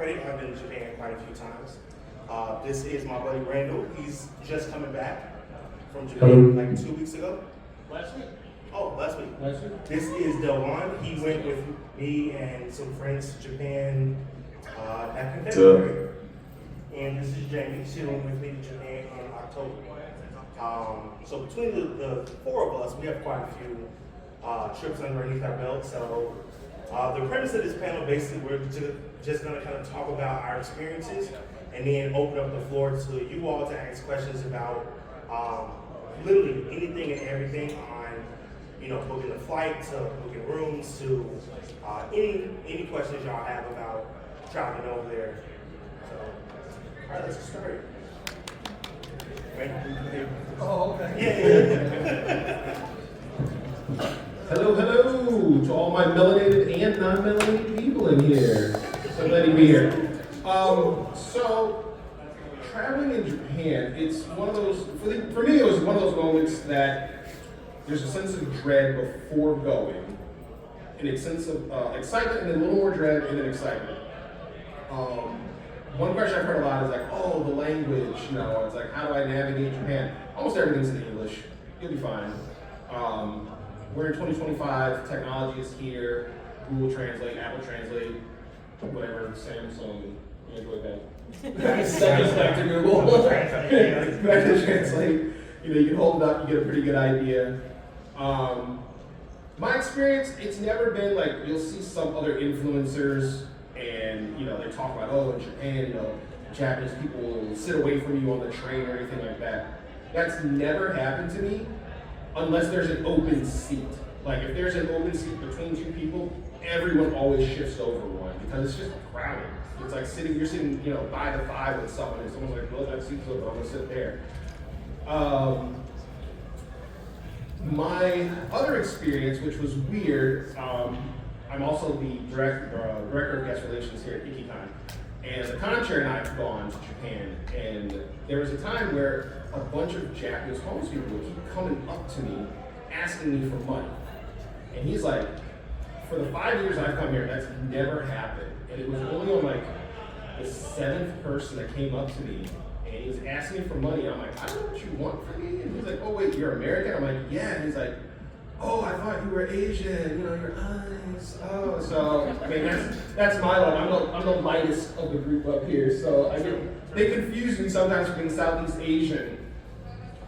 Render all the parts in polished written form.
credit, I've been to Japan quite a few times. This is my buddy Randall. He's just coming back from Japan like 2 weeks ago. Last week. Oh, last week. Last week. This is Delwan. He went with me and some friends to Japan back in February. And this is Jamie. She went with me to Japan in October. So between the four of us, we have quite a few trips underneath our belt. So the premise of this panel, basically, we're just going to kind of talk about our experiences and then open up the floor to you all to ask questions about literally anything and everything on, you know, booking a flight to booking rooms to any questions y'all have about traveling over there. So, all right, let's get started. Oh, okay. Yeah. Hello, hello to all my melanated and non-melanated people in here. So glad to be here. So traveling in Japan, it's one of those, for me it was one of those moments that there's a sense of dread before going, and a sense of excitement, and then a little more dread, and then excitement. One question I've heard a lot is like, oh, the language, you know, it's like, how do I navigate Japan? Almost everything's in English. You'll be fine. We're in 2025, technology is here, Google Translate, Apple Translate, whatever, Samsung, Android that. Send us back to Google. Back to Translate. You know, you can hold it up, you get a pretty good idea. My experience, it's never been like, you'll see some other influencers and, you know, they talk about, oh, in Japan, you know, Japanese people will sit away from you on the train or anything like that. That's never happened to me unless there's an open seat. Like if there's an open seat between two people, everyone always shifts over one because it's just crowded. It's like you're sitting, you know, by the five with someone and someone's like, well, that seat's open, I'm gonna sit there. My other experience, which was weird, I'm also the director of guest relations here at ikkicon. And the contrary and I have gone to Japan, and there was a time where a bunch of Japanese homeless people would keep coming up to me, asking me for money. And he's like, for the 5 years I've come here, that's never happened. And it was only on like the seventh person that came up to me, and he was asking me for money. And I'm like, I don't know what you want from me. And he's like, oh wait, you're American? I'm like, yeah. And he's like, oh, I thought you were Asian, you know, your eyes. Oh, so I mean that's my life. I'm the lightest of the group up here, so they confuse me sometimes for being Southeast Asian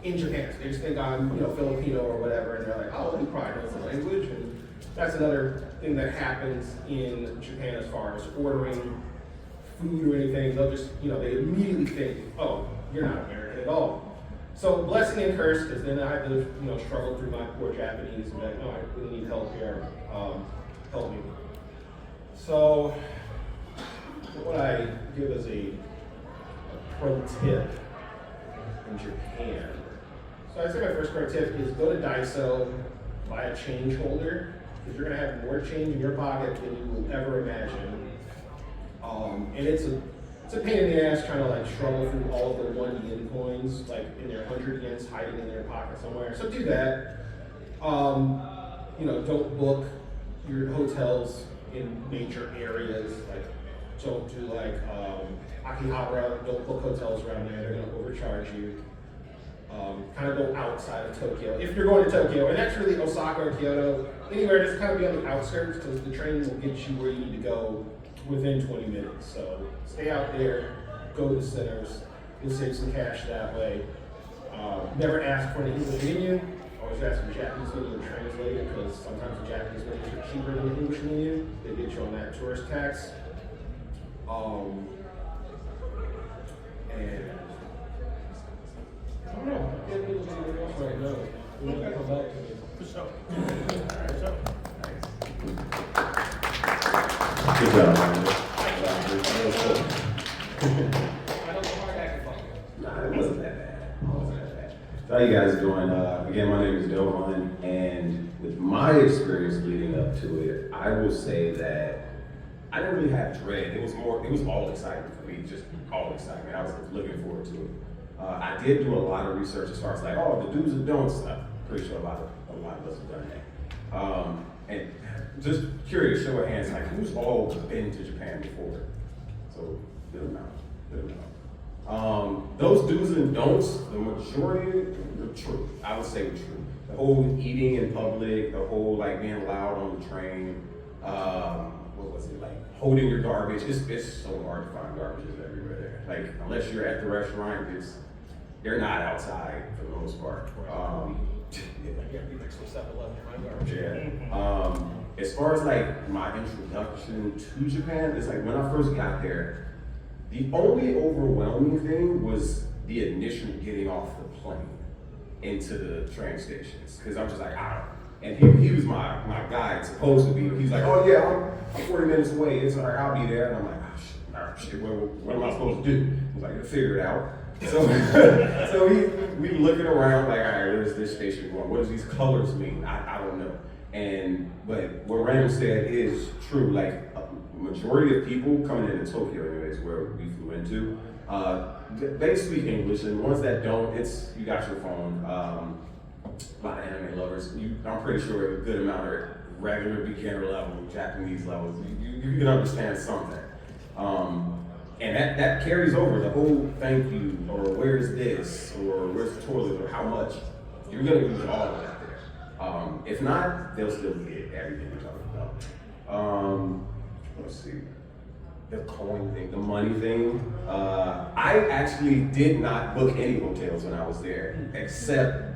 in Japan. They just think I'm, you know, Filipino or whatever, and they're like, oh, he probably knows the language. And that's another thing that happens in Japan as far as ordering food or anything. They'll just, you know, they immediately think, oh, you're not American at all. So blessing and curse, because then I had to, you know, struggle through my poor Japanese and be like, no, I really need help here. Help me. So what I give as a pro tip in Japan. So I'd say my first pro tip is go to Daiso, buy a change holder, because you're gonna have more change in your pocket than you will ever imagine. And it's a pain in the ass trying to like struggle through all of the 1 yen coins, like in their 100 yens hiding in their pocket somewhere. So do that. You know, don't book your hotels in major areas. Like, don't do like Akihabara. Don't book hotels around there. They're gonna overcharge you. Kind of go outside of Tokyo. If you're going to Tokyo, and that's really Osaka or Kyoto, anywhere, just kind of be on the outskirts because the train will get you where you need to go within 20 minutes. So stay out there, go to the centers, you'll save some cash that way. Never ask for an English menu. Always ask for Japanese menu and translate it because sometimes the Japanese menus are cheaper than the English menu. They get you on that tourist tax. And I don't know. I can't really do anything else right now. We're gonna come back to me. For sure. For sure. Good job, man. Nah, it wasn't that bad. So how you guys doing? Again, my name is Delvon, and with my experience leading up to it, I will say that I didn't really have dread. It was all excitement for me, just all excitement. I was looking forward to it. I did do a lot of research as far as like, oh, the do's and don'ts. I'm pretty sure a lot of us have done that. And just curious, show of hands, like who's all been to Japan before? So good amount, good amount. Those do's and don'ts, the majority are true. I would say true. The whole eating in public, the whole like being loud on the train, what was it, like holding your garbage. It's so hard to find garbages everywhere there. Like unless you're at the restaurant, they're not outside for the most part. As far as like my introduction to Japan, it's like when I first got there, the only overwhelming thing was the initial getting off the plane into the train stations. Cause I'm just like, and he was my guide, supposed to be. He's like, oh yeah, I'm 40 minutes away. It's all right, I'll be there. And I'm like, shit, what am I supposed to do? I was like, figure it out. So we looking around like, all right, where's this station going? What does these colors mean? I don't know. But what Randall said is true. Like a majority of people coming into Tokyo, anyways, where we flew into, they speak English, and ones that don't, you got your phone. A lot of anime lovers. I'm pretty sure a good amount of regular beginner level, Japanese levels. You can understand something. And that carries over the whole thank you, or where's this, or where's the toilet, or how much. You're gonna use all of that there. If not, they'll still get everything you're talking about. Let's see. The coin thing, the money thing. I actually did not book any hotels when I was there, except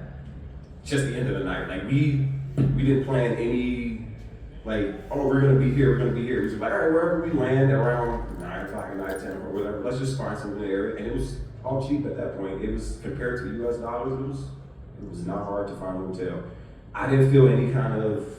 just the end of the night. Like we didn't plan any, like, oh, we're gonna be here. We was like, all right, wherever we land around 9 o'clock at night, 10 or whatever, let's just find something there. And it was all cheap at that point. It was, compared to US dollars, it was not hard to find a hotel. I didn't feel any kind of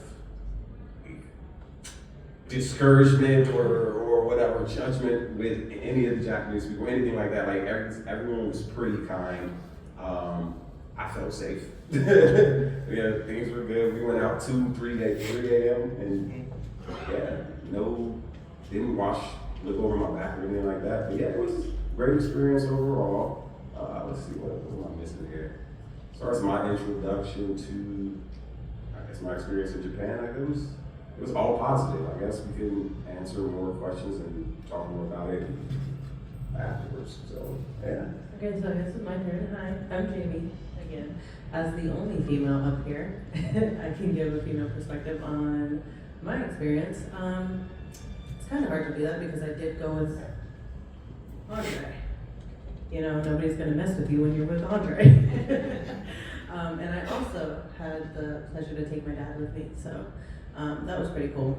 discouragement or whatever, judgment with any of the Japanese people, anything like that. Like everyone was pretty kind. I felt safe. Yeah, things were good. We went out 3 a.m. and didn't look over my back or anything like that. But yeah, it was a great experience overall. Let's see, what am I missing here? As far as my introduction to, I guess, my experience in Japan, it was all positive. I guess we can answer more questions and talk more about it afterwards. So yeah. Okay, so this is my turn. Hi, I'm Jamie again. As the only female up here, I can give a female perspective on my experience. It's kind of hard to do that because I did go with Andre. You know, nobody's gonna mess with you when you're with Andre. And I also had the pleasure to take my dad with me, so that was pretty cool.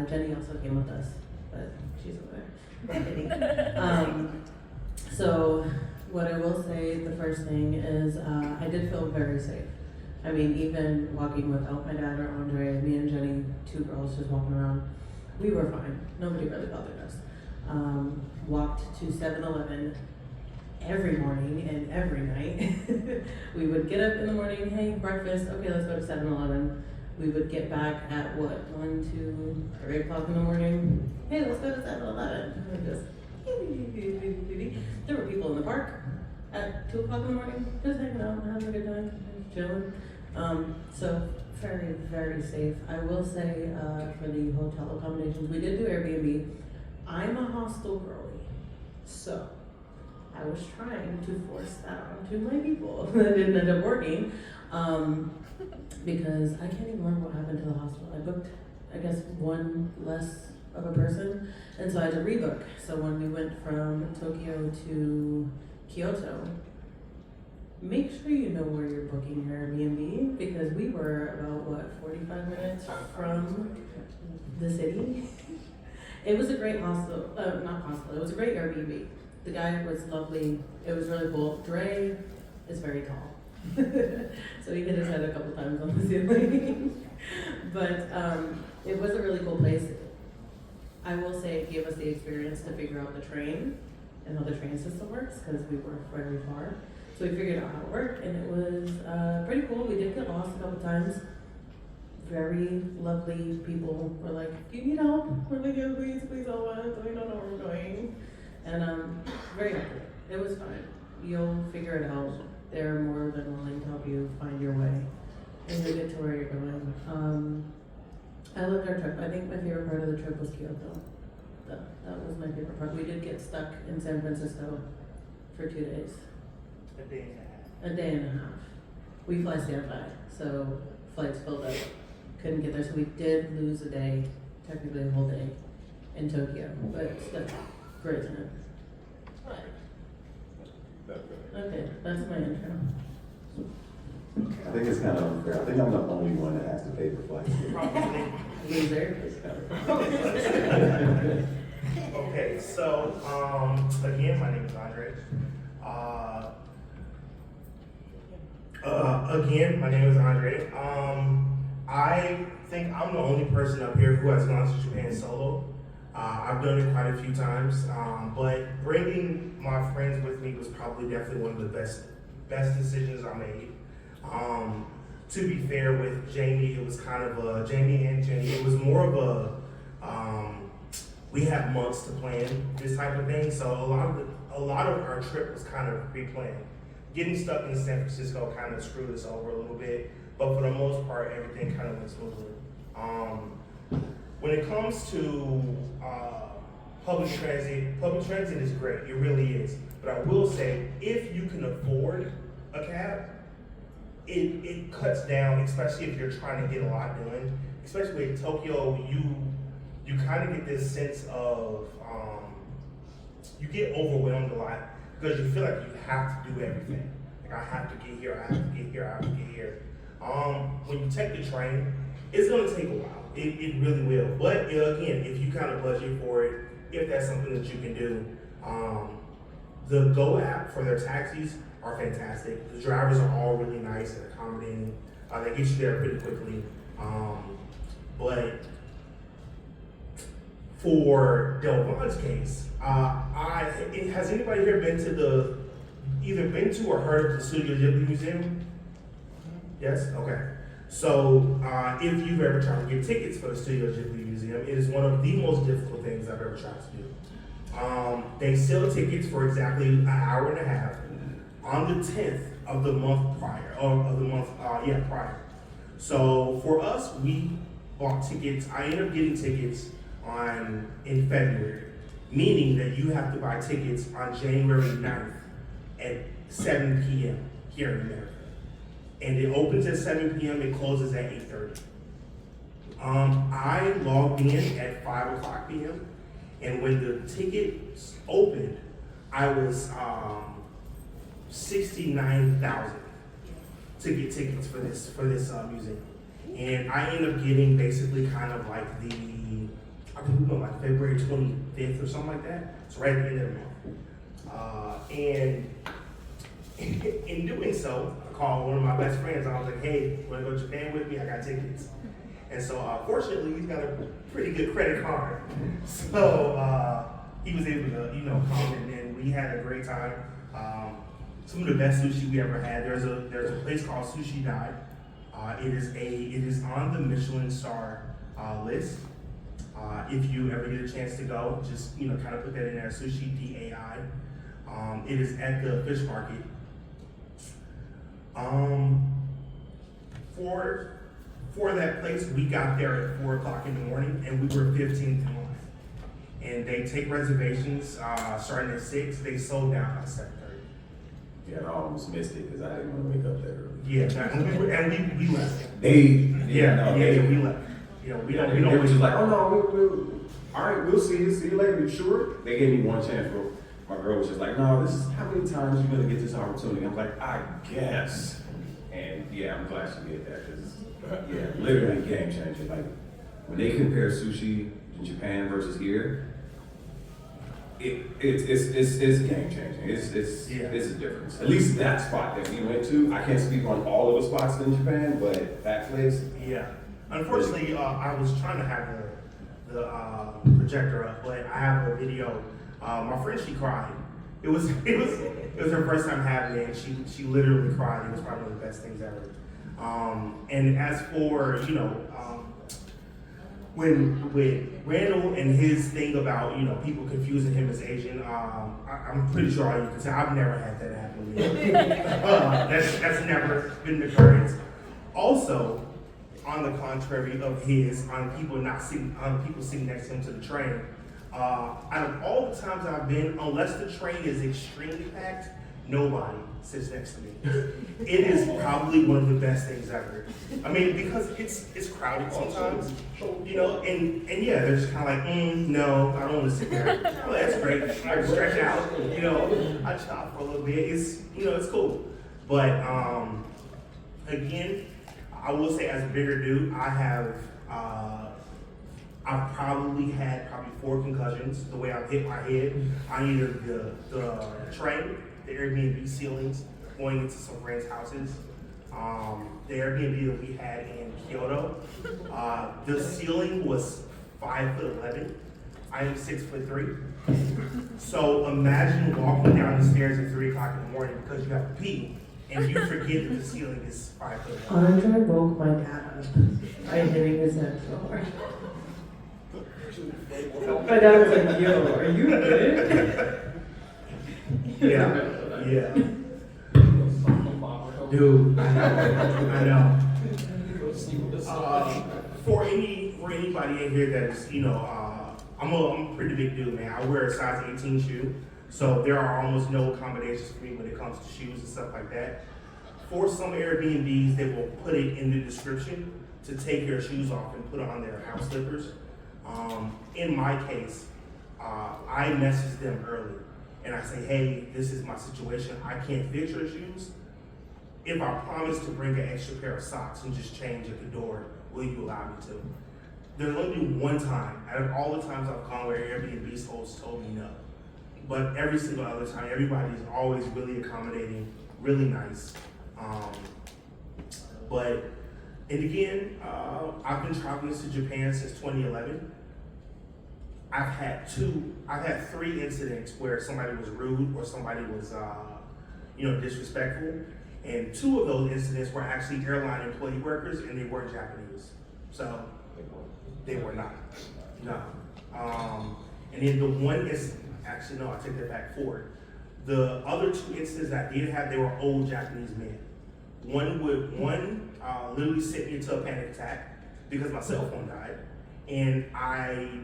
Jenny also came with us, but she's over there. So what I will say, the first thing is I did feel very safe. I mean, even walking without my dad or Andre, me and Jenny, 2 girls just walking around, we were fine. Nobody really bothered us. Walked to 7-Eleven every morning and every night. We would get up in the morning, hey, breakfast, okay, let's go to 7-Eleven. We would get back at 1, 2, 3 o'clock in the morning. Hey, let's go to 7-Eleven. And just, there were people in the park at 2 o'clock in the morning, just hanging out, having a good time, just chilling. So very, very safe. I will say for the hotel accommodations, we did do Airbnb. I'm a hostel girly, so I was trying to force that onto my people. That didn't end up working because I can't even remember what happened to the hostel. I booked, I guess, one less of a person, and so I had to rebook. So when we went from Tokyo to Kyoto, make sure you know where you're booking your Airbnb because we were about 45 minutes from the city. It was a great hostel, not hostel, it was a great Airbnb. The guy was lovely, it was really cool. Dre is very tall, so he hit his head a couple times on the ceiling. But it was a really cool place. I will say it gave us the experience to figure out the train and how the train system works because we weren't very far. So we figured out how it worked and it was pretty cool. We did get lost a couple times. Very lovely people were like, do you need help? We're like, yeah, please help us. We don't know where we're going. And very helpful. It was fine. You'll figure it out. They're more than willing to help you find your way and you'll get to where you're going. I loved our trip. I think my favorite part of the trip was Kyoto. That was my favorite part. We did get stuck in San Francisco for 2 days, A day and a half. a day and a half. We fly standby, so flights filled up, couldn't get there, so we did lose a day, technically a whole day in Tokyo, but still, great time. Okay, that's my intro. I think it's kind of unfair. I think I'm the only one that has to pay for flights. Probably. Loser. It's kind of. Okay, so, again, my name is Andre. Again, my name is Andre. I think I'm the only person up here who has gone to Japan solo. I've done it quite a few times, but bringing my friends with me was probably definitely one of the best decisions I made. To be fair with Jamie, it was kind of Jamie and Jenny, it was more of a, we have months to plan this type of thing, so a lot of our trip was kind of pre-planned. Getting stuck in San Francisco kind of screwed us over a little bit, but for the most part, everything kind of went smoothly. When it comes to public transit is great, it really is. But I will say, if you can afford a cab, it cuts down, especially if you're trying to get a lot done. Especially with Tokyo, you kind of get this sense of, you get overwhelmed a lot because you feel like you have to do everything. Like, I have to get here, I have to get here, I have to get here. When you take the train, it's gonna take a while. It really will. But again, if you kind of budget for it, if that's something that you can do, the Go app for their taxis are fantastic. The drivers are all really nice and accommodating. They get you there pretty quickly. But for Delvaughn's case, has anybody here been to either been to or heard of the Studio Ghibli Museum? Yes? Okay. So, if you've ever tried to get tickets for the Studio Ghibli Museum, it is one of the most difficult things I've ever tried to do. They sell tickets for exactly an hour and a half on the 10th of the month prior, prior. So for us, we bought tickets. I ended up getting tickets in February, meaning that you have to buy tickets on January 9th at 7 p.m. here in America. And it opens at 7 p.m., it closes at 8:30. I logged in at 5 o'clock p.m., and when the tickets opened, I was 69,000 to get tickets for this museum. And I ended up getting basically kind of like I think we went like February 25th or something like that. So right at the end of the month. And in doing so, I called one of my best friends. I was like, hey, wanna go to Japan with me? I got tickets. And so fortunately, he's got a pretty good credit card. So he was able to, come and we had a great time. Some of the best sushi we ever had. There's a place called Sushi Dai. It is on the Michelin star list. If you ever get a chance to go, just kind of put that in there, Sushi Dai. It is at the fish market. For that place, we got there at 4 o'clock in the morning, and we were 15th in line. And they take reservations starting at 6. They sold out at 7:30. Yeah, I almost missed it because I didn't want to wake up that early. Yeah, we left. We left. Yeah, we They don't. were just like, oh no, we'll all right, we'll see you later. You sure? They gave me one chance, bro. My girl was just like, no, this is how many times you gonna get this opportunity? I'm like, I guess. And yeah, I'm glad she did that because literally game changer. Like when they compare sushi in Japan versus here, it's game changing. It's a difference. At least that spot that we went to. I can't speak on all of the spots in Japan, but that place. Yeah. Unfortunately, I was trying to have the projector up, but I have a video. My friend, she cried. It was her first time having it, and she literally cried. It was probably one of the best things ever. And as for with Randall and his thing about people confusing him as Asian, I'm pretty sure all you can say I've never had that happen to me. That's never been the occurrence. Also, on the contrary of his, on people sitting next to him to the train, Out of all the times I've been, unless the train is extremely packed, nobody sits next to me. It is probably one of the best things ever. I mean, because it's crowded sometimes, you know, and yeah, they're just kind of like, no, I don't want to sit there. Oh, that's great. I stretch out, you know, I chop for a little bit. It's, you know, it's cool. But again, I will say as a bigger dude, I've probably had 4 concussions. The way I've hit my head on either the train, the Airbnb ceilings, going into some friends' houses. The Airbnb that we had in Kyoto, the ceiling was 5'11". I am 6'3". So imagine walking down the stairs at 3 o'clock in the morning because you have to pee, and you forget that the ceiling is 5'11". Andre woke my dad up by hitting his head so hard. My dad was like, yo, are you good? Yeah. Dude, I know. For anybody in here that is, you know, I'm a pretty big dude, man. I wear a size 18 shoe, so there are almost no accommodations for me when it comes to shoes and stuff like that. For some Airbnbs, they will put it in the description to take your shoes off and put on their house slippers. In my case, I message them early and I say, hey, this is my situation. I can't fix your shoes. If I promise to bring an extra pair of socks and just change at the door, will you allow me to? There's only one time out of all the times I've gone where Airbnb hosts told me no. But every single other time, everybody's always really accommodating, really nice. And again, I've been traveling to Japan since 2011. I've had 3 incidents where somebody was rude or somebody was, disrespectful. And 2 of those incidents were actually airline employee workers, and they weren't Japanese. So they were not. No. And then the one incident, actually no, I take that back forward. The other 2 incidents I did have, they were old Japanese men. One literally sent me into a panic attack because my cell phone died, and I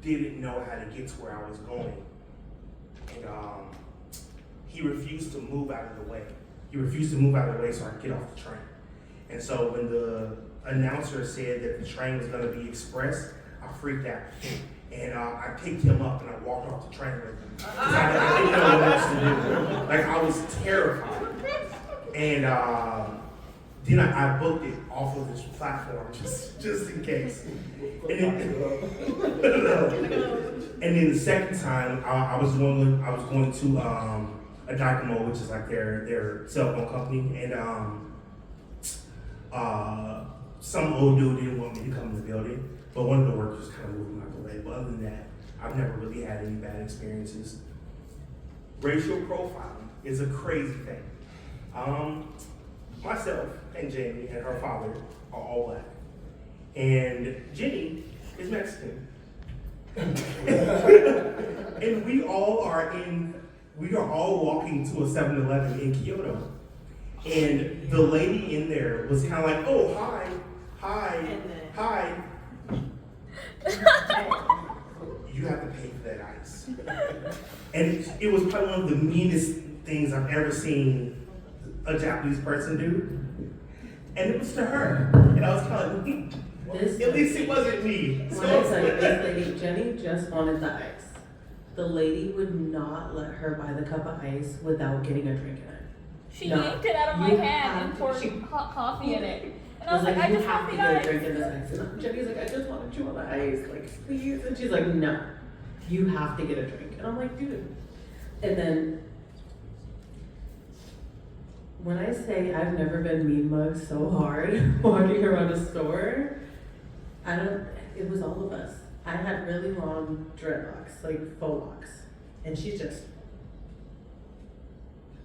didn't know how to get to where I was going. And he refused to move out of the way. So I could get off the train. And so when the announcer said that the train was going to be express, I freaked out. And I picked him up and I walked off the train with him. 'Cause I didn't know what else to do. Like, I was terrified. And then I booked it off of this platform just in case. And then the second time, I was going to a Docomo, which is like their cell phone company, and some old dude didn't want me to come in the building, but one of the workers kind of moved him out the way. But other than that, I've never really had any bad experiences. Racial profiling is a crazy thing. Myself and Jamie and her father are all black, and Jenny is Mexican. And we are all walking to a 7-Eleven in Kyoto. And the lady in there was kind of like, oh, hi. You have to pay for that ice. And it was probably one of the meanest things I've ever seen a Japanese person do. And it was to her. And I was kind of like, at least it wasn't me. When I tell you, this lady, Jenny just wanted the ice. The lady would not let her buy the cup of ice without getting a drink in it. She yanked it out of my hand and poured hot coffee in it. And I was like, I just want the ice. Drink in this ice. And Jenny's like, I just want to chew on the ice, like, please. And she's like, no, you have to get a drink. And I'm like, dude. And then, when I say I've never been mean mugged so hard walking around a store, it was all of us. I had really long dreadlocks, like faux locks. And she's just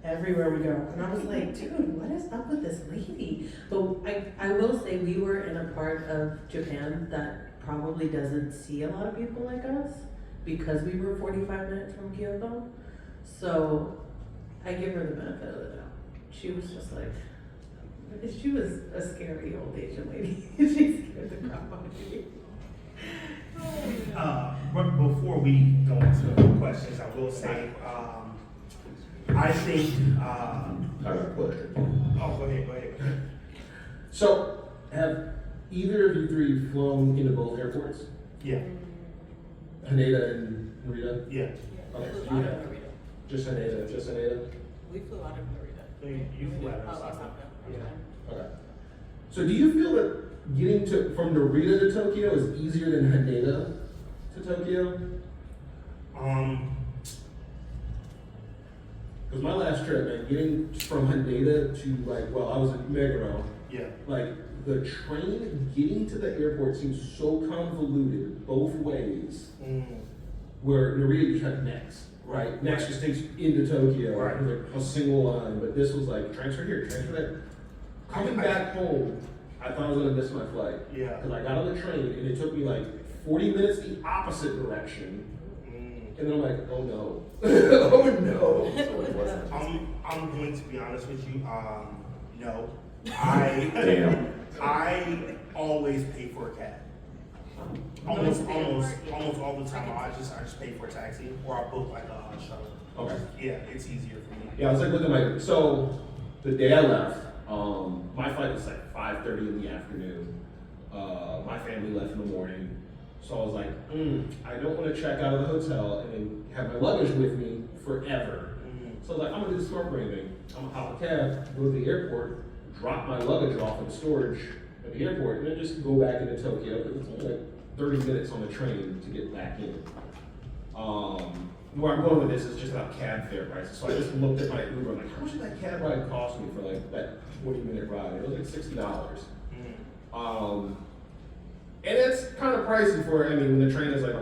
everywhere we go. And I was like, dude, what is up with this lady? But I will say we were in a part of Japan that probably doesn't see a lot of people like us because we were 45 minutes from Kyoto. So I give her the benefit of the doubt. She was just like, she was a scary old Asian lady. She scared the crap out of me. But before we go into questions, I will say, I think, I got a question. go ahead. So, have either of you three flown into both airports? Yeah, Haneda and Narita? yeah. Okay, We so flew you out of have Narita. just Haneda? We flew out of Narita. So you flew out of Oh, Osaka. Osaka. Yeah. Okay. So do you feel that getting from Narita to Tokyo is easier than Haneda to Tokyo? Because my last trip, man, getting from Haneda to I was in Meguro, Yeah. the train getting to the airport seems so convoluted both ways. Where Narita you have next, right? Next just takes you into Tokyo, Right. like a single line, but this was like transfer here, transfer there. Coming back home, I thought I was gonna miss my flight. Yeah. Because I got on the train and it took me like 40 minutes the opposite direction. And then I'm like, oh no. Oh no. So it wasn't. I'm going to be honest with you. No, Damn. I always pay for a cab. Almost all the time. I just pay for a taxi or I book like a shuttle. Okay. Yeah, it's easier for me. Yeah, I was like looking at so the day I left, my flight was like 5:30 in the afternoon. My family left in the morning. So I was like, I don't want to check out of the hotel and then have my luggage with me forever. So I was like, I'm gonna do the smart brain thing. I'm gonna hop a cab, go to the airport, drop my luggage off in storage at the airport, and then just go back into Tokyo because it's only like 30 minutes on the train to get back in. Where I'm going with this is just about cab fare prices. So I just looked at my Uber, I'm like, how much did that cab ride cost me for like that 40-minute ride? It was like $60. And it's kind of pricey when the train is like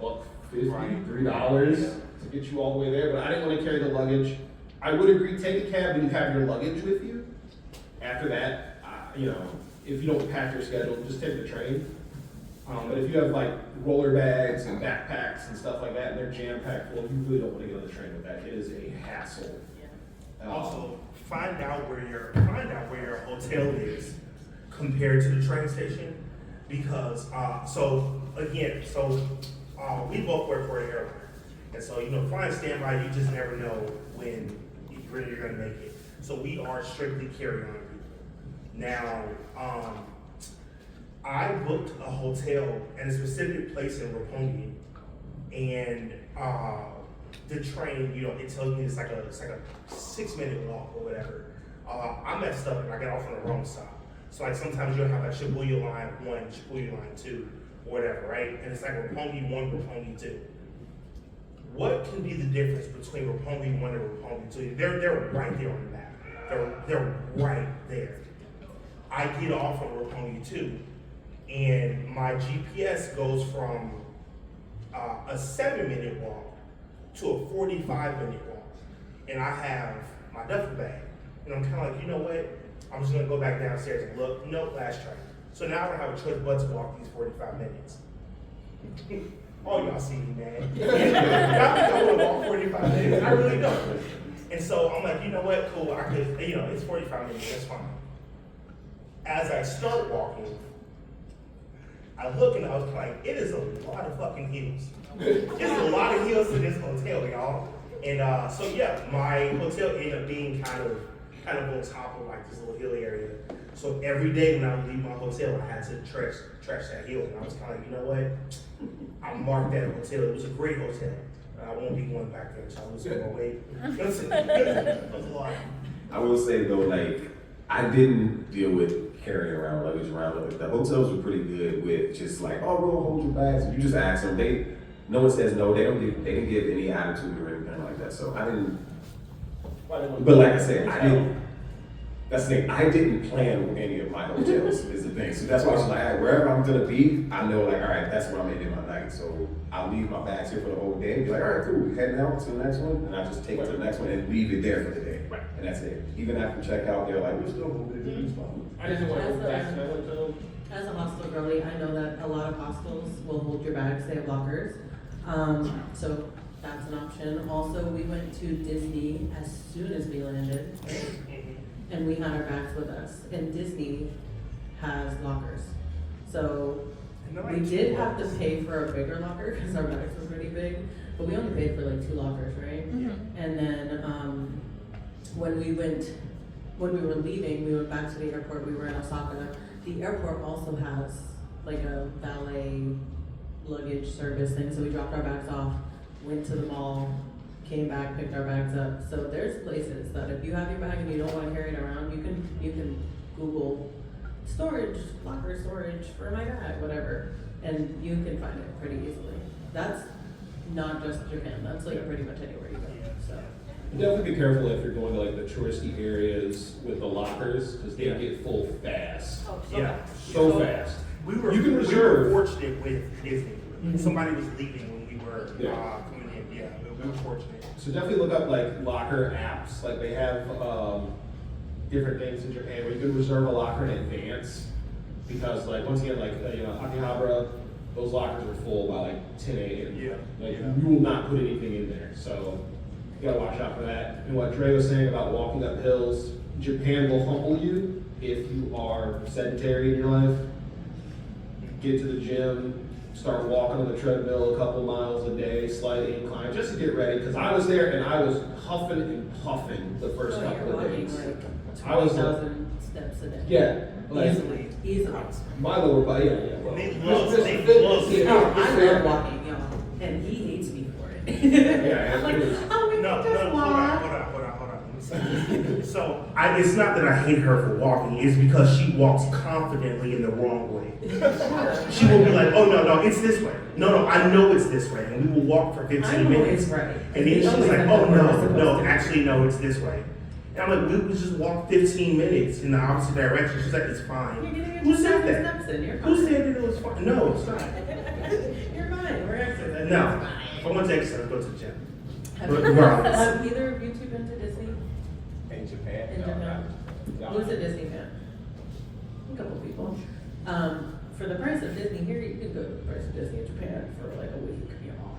$1.50, Right. $3 Yeah. to get you all the way there. But I didn't want to carry the luggage. I would agree, take a cab when you have your luggage with you. After that, if you don't pack your schedule, just take the train. But if you have like roller bags and backpacks and stuff like that, and they're jam packed full, you really don't want to get on the train with that. It is a hassle. Also, find out where your hotel is compared to the train station, because we both work for an airline, and so flying standby, you just never know when you're gonna make it. So we are strictly carry-on people. Now, I booked a hotel in a specific place in Roppongi, and the train, it tells me it's like a 6-minute walk or whatever. I messed up and I got off on the wrong side. So like sometimes you'll have like Shibuya line 1, Shibuya line 2, or whatever, right? And it's like Roppongi 1, Roppongi 2. What can be the difference between Roppongi 1 and Roppongi 2? They're right there on the map. They're right there. I get off on Roppongi 2, and my GPS goes from a 7-minute walk to a 45-minute walk. And I have my duffel bag. And I'm kind of like, you know what? I'm just gonna go back downstairs and look. Nope, last train. So now I don't have a choice but to walk these 45 minutes. Oh, y'all see me, man. Y'all think I wanna walk 45 minutes? I really don't. And so I'm like, you know what? Cool, I could, it's 45 minutes, that's fine. As I start walking, I look and I was like, it is a lot of fucking hills. There's a lot of hills in this hotel, y'all. And my hotel ended up being kind of on top of like this little hill area. So every day when I would leave my hotel, I had to trash that hill. And I was kind of like, you know what? I marked that hotel. It was a great hotel. I won't be going back there, so I was going to wait. It was a lot. I will say though, I didn't deal with carrying around luggage around. The hotels were pretty good with just like, oh, we'll hold your bags. You just ask them. No one says no. They didn't give any attitude or anything like that. So I didn't. But like I said, I didn't. That's the thing. I didn't plan any of my hotels. Is the thing. So that's why I was like, all right, wherever I'm gonna be, I know all right, that's where I'm ending my night. So I'll leave my bags here for the whole day and be like, all right, cool, we heading out to the next one, and I just take it to the next one and leave it there for the day. Right. And that's it. Even after checkout, they're like, we're still moving. I didn't want to go back to my hotel. As a hostel girlie, I know that a lot of hostels will hold your bags, they have lockers. So that's an option. Also, we went to Disney as soon as we landed, and we had our bags with us. And Disney has lockers. So We did have to pay for a bigger locker because our bags were pretty big, but we only paid for like 2 lockers, right? And then when we were leaving, we went back to the airport. We were in Osaka. The airport also has like a valet luggage service thing, so we dropped our bags off, went to the mall, came back, picked our bags up. So there's places that if you have your bag and you don't want to carry it around, you can Google storage, locker storage for my bag, whatever, and you can find it pretty easily. That's not just Japan, that's like pretty much anywhere you go, so. Definitely be careful if you're going to like the touristy areas with the lockers, because they get full fast. So fast. We were fortunate with Disney. Somebody was leaving when we were coming in. Yeah, we were fortunate. So definitely look up like locker apps. Like they have different things in Japan where you can reserve a locker in advance, because like once again, like Akihabara, those lockers are full by like 10 a.m. Yeah. Like you will not put anything in there. So you gotta watch out for that. And what Dre was saying about walking up hills, Japan will humble you if you are sedentary in your life. Get to the gym, start walking on the treadmill a couple miles a day, slightly incline, just to get ready. Because I was there and I was huffing and puffing the first couple of days. I was 20,000 steps a day. Yeah, like Easily. my lower body. Yeah. They love it. I love walking, y'all, and he hates me for it. Yeah, I'm like, oh, we No, can just hold walk. on. So it's not that I hate her for walking, it's because she walks confidently in the wrong way. She will be like, oh no, it's this way. No, I know it's this way. And we will walk for 15 I'm minutes. always right. And then she's like, oh no, actually no, it's this way. And I'm like, we would just walk 15 minutes in the opposite direction. She's like, it's fine. You're getting Who said that? steps in. You're Who fine. said that it was fine? No, it's not. You're fine. We're exercising. No, if I want to exercise, go to the gym. Have Regardless. either of you two been to Disney? In Japan? In Japan? No. Who's a Disney fan? A couple people. For the price of Disney here, you can go to the price of Disney in Japan for like a week.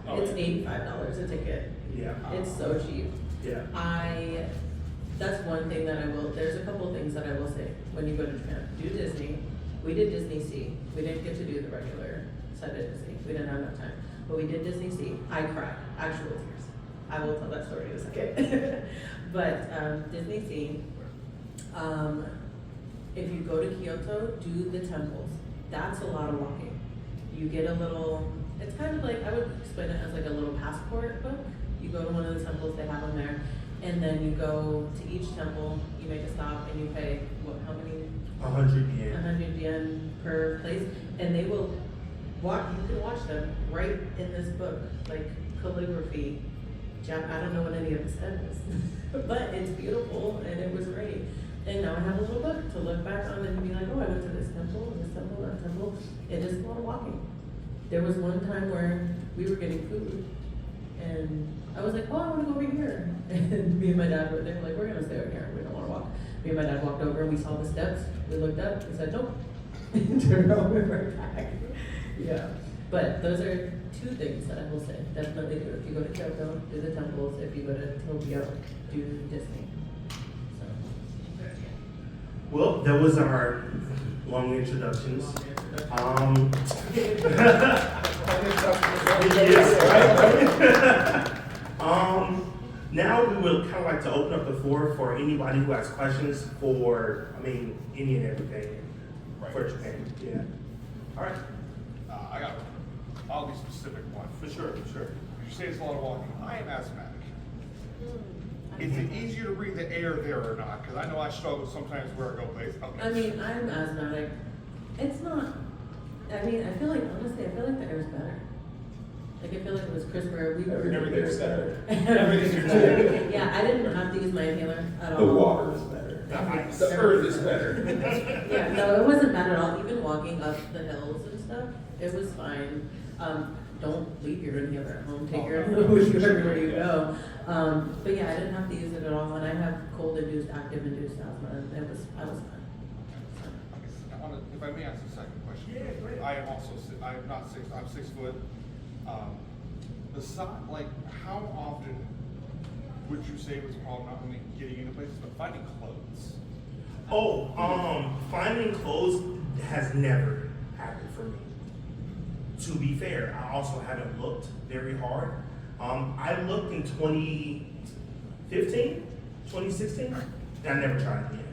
It's $85 a ticket. Yeah. It's so cheap. Yeah. That's one thing that I will, there's a couple things that I will say when you go to Japan. Do Disney. We did Disney Sea. We didn't get to do the regular side of Disney. We didn't have enough time. But we did Disney Sea. I cried. Actual tears. I will tell that story in a second. But Disney Sea, if you go to Kyoto, do the temples. That's a lot of walking. You get a little, it's kind of like, I would explain it as like a little passport book. You go to one of the temples, they have them there. And then you go to each temple, you make a stop, and you pay, how many? 100 yen. 100 yen per place. And they will you can watch them right in this book, like calligraphy. I don't know what any of it says, but it's beautiful and it was great. And now I have a little book to look back on and be like, oh, I went to this temple, that temple. It is a lot of walking. There was one time where we were getting food and I was like, oh, I want to go over here. And me and my dad they were like, we're going to stay over here. We don't want to walk. Me and my dad walked over and we saw the steps. We looked up, we said, nope. And turned around, we went back. Yeah. But those are 2 things that I will say. Definitely do. If you go to Kyoto, do the temples. If you go to Tokyo, do Disney. So. Well, that was our long introductions. Now we would kind of like to open up the floor for anybody who has questions for, any and everything for Japan. Yeah. All right. I'll be specific one. For sure. You say it's a lot of walking. I am asthmatic. Is it easier to breathe the air there or not? Because I know I struggle sometimes where I go places. Okay. I'm asthmatic. It's not. I feel like, honestly, the air's better. Like, I feel like it was crisper. Everything's better. Everything's better. Yeah, I didn't have to use my inhaler at all. The water is better. The earth is better. Yeah, no, it wasn't bad at all. Even walking up the hills and stuff, it was fine. Don't leave your inhaler at home. Take your inhaler with you everywhere you go. But yeah, I didn't have to use it at all. And I have cold-induced, active-induced asthma. And I was fine. If I may ask a second question. Yeah, go ahead. I am also, I am not 6, I'm 6 foot. How often would you say was a problem not only getting into places, but finding clothes? Finding clothes has never happened for me. to be fair, I also haven't looked very hard. I looked in 2015, 2016, and I never tried again.